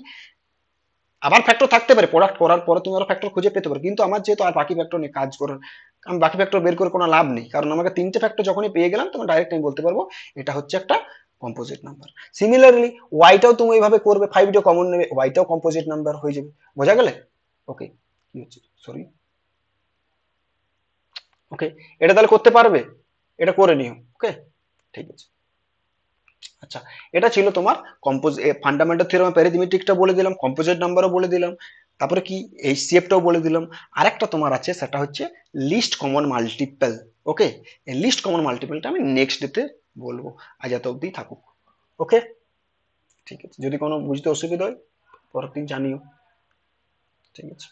আবার ফ্যাক্টর থাকতে পারে, প্রোডাক্ট করার পরে তুমি আরো ফ্যাক্টর খুঁজে পেতে পারো, কিন্তু আমার যেহেতু আর বাকি ফ্যাক্টর নিয়ে কাজ করার, আমি বাকি ফ্যাক্টর বের করে কোনো লাভ নেই, কারণ আমাকে তিনটে ফ্যাক্টর যখনই পেয়ে গেলাম, তখন ডাইরেক্ট আমি বলতে পারবো এটা হচ্ছে একটা কম্পোজিট নাম্বার। সিমিলারলি ওয়াইটাও তুমি এইভাবে করবে, 5টা কমন নেবে, ওয়াইটাও কম্পোজিট নাম্বার হয়ে যাবে। বোঝা গেলে? ওকে, কি হচ্ছে, সরি, ওকে, এটা তাহলে করতে পারবে, এটা করে নিও। ওকে, ঠিক আছে। আচ্ছা, এটা ছিল তোমার ফান্ডামেন্টাল থিওরেম অফ অ্যারিথমেটিকটা বলে দিলাম, কম্পোজিট নাম্বারও বলে দিলাম, তারপরে কি এইচসিএফটাও বলে দিলাম। আরেকটা তোমার আছে, সেটা হচ্ছে লিস্ট কমন মাল্টিপল। ওকে, এই লিস্ট কমন মাল্টিপলটা আমি নেক্সট ডেতে বলবো। আজ এত অব্দি থাকুক। ওকে, ঠিক আছে, যদি কোনো বুঝতে অসুবিধা হয় পরের দিন জানিও। ঠিক আছে।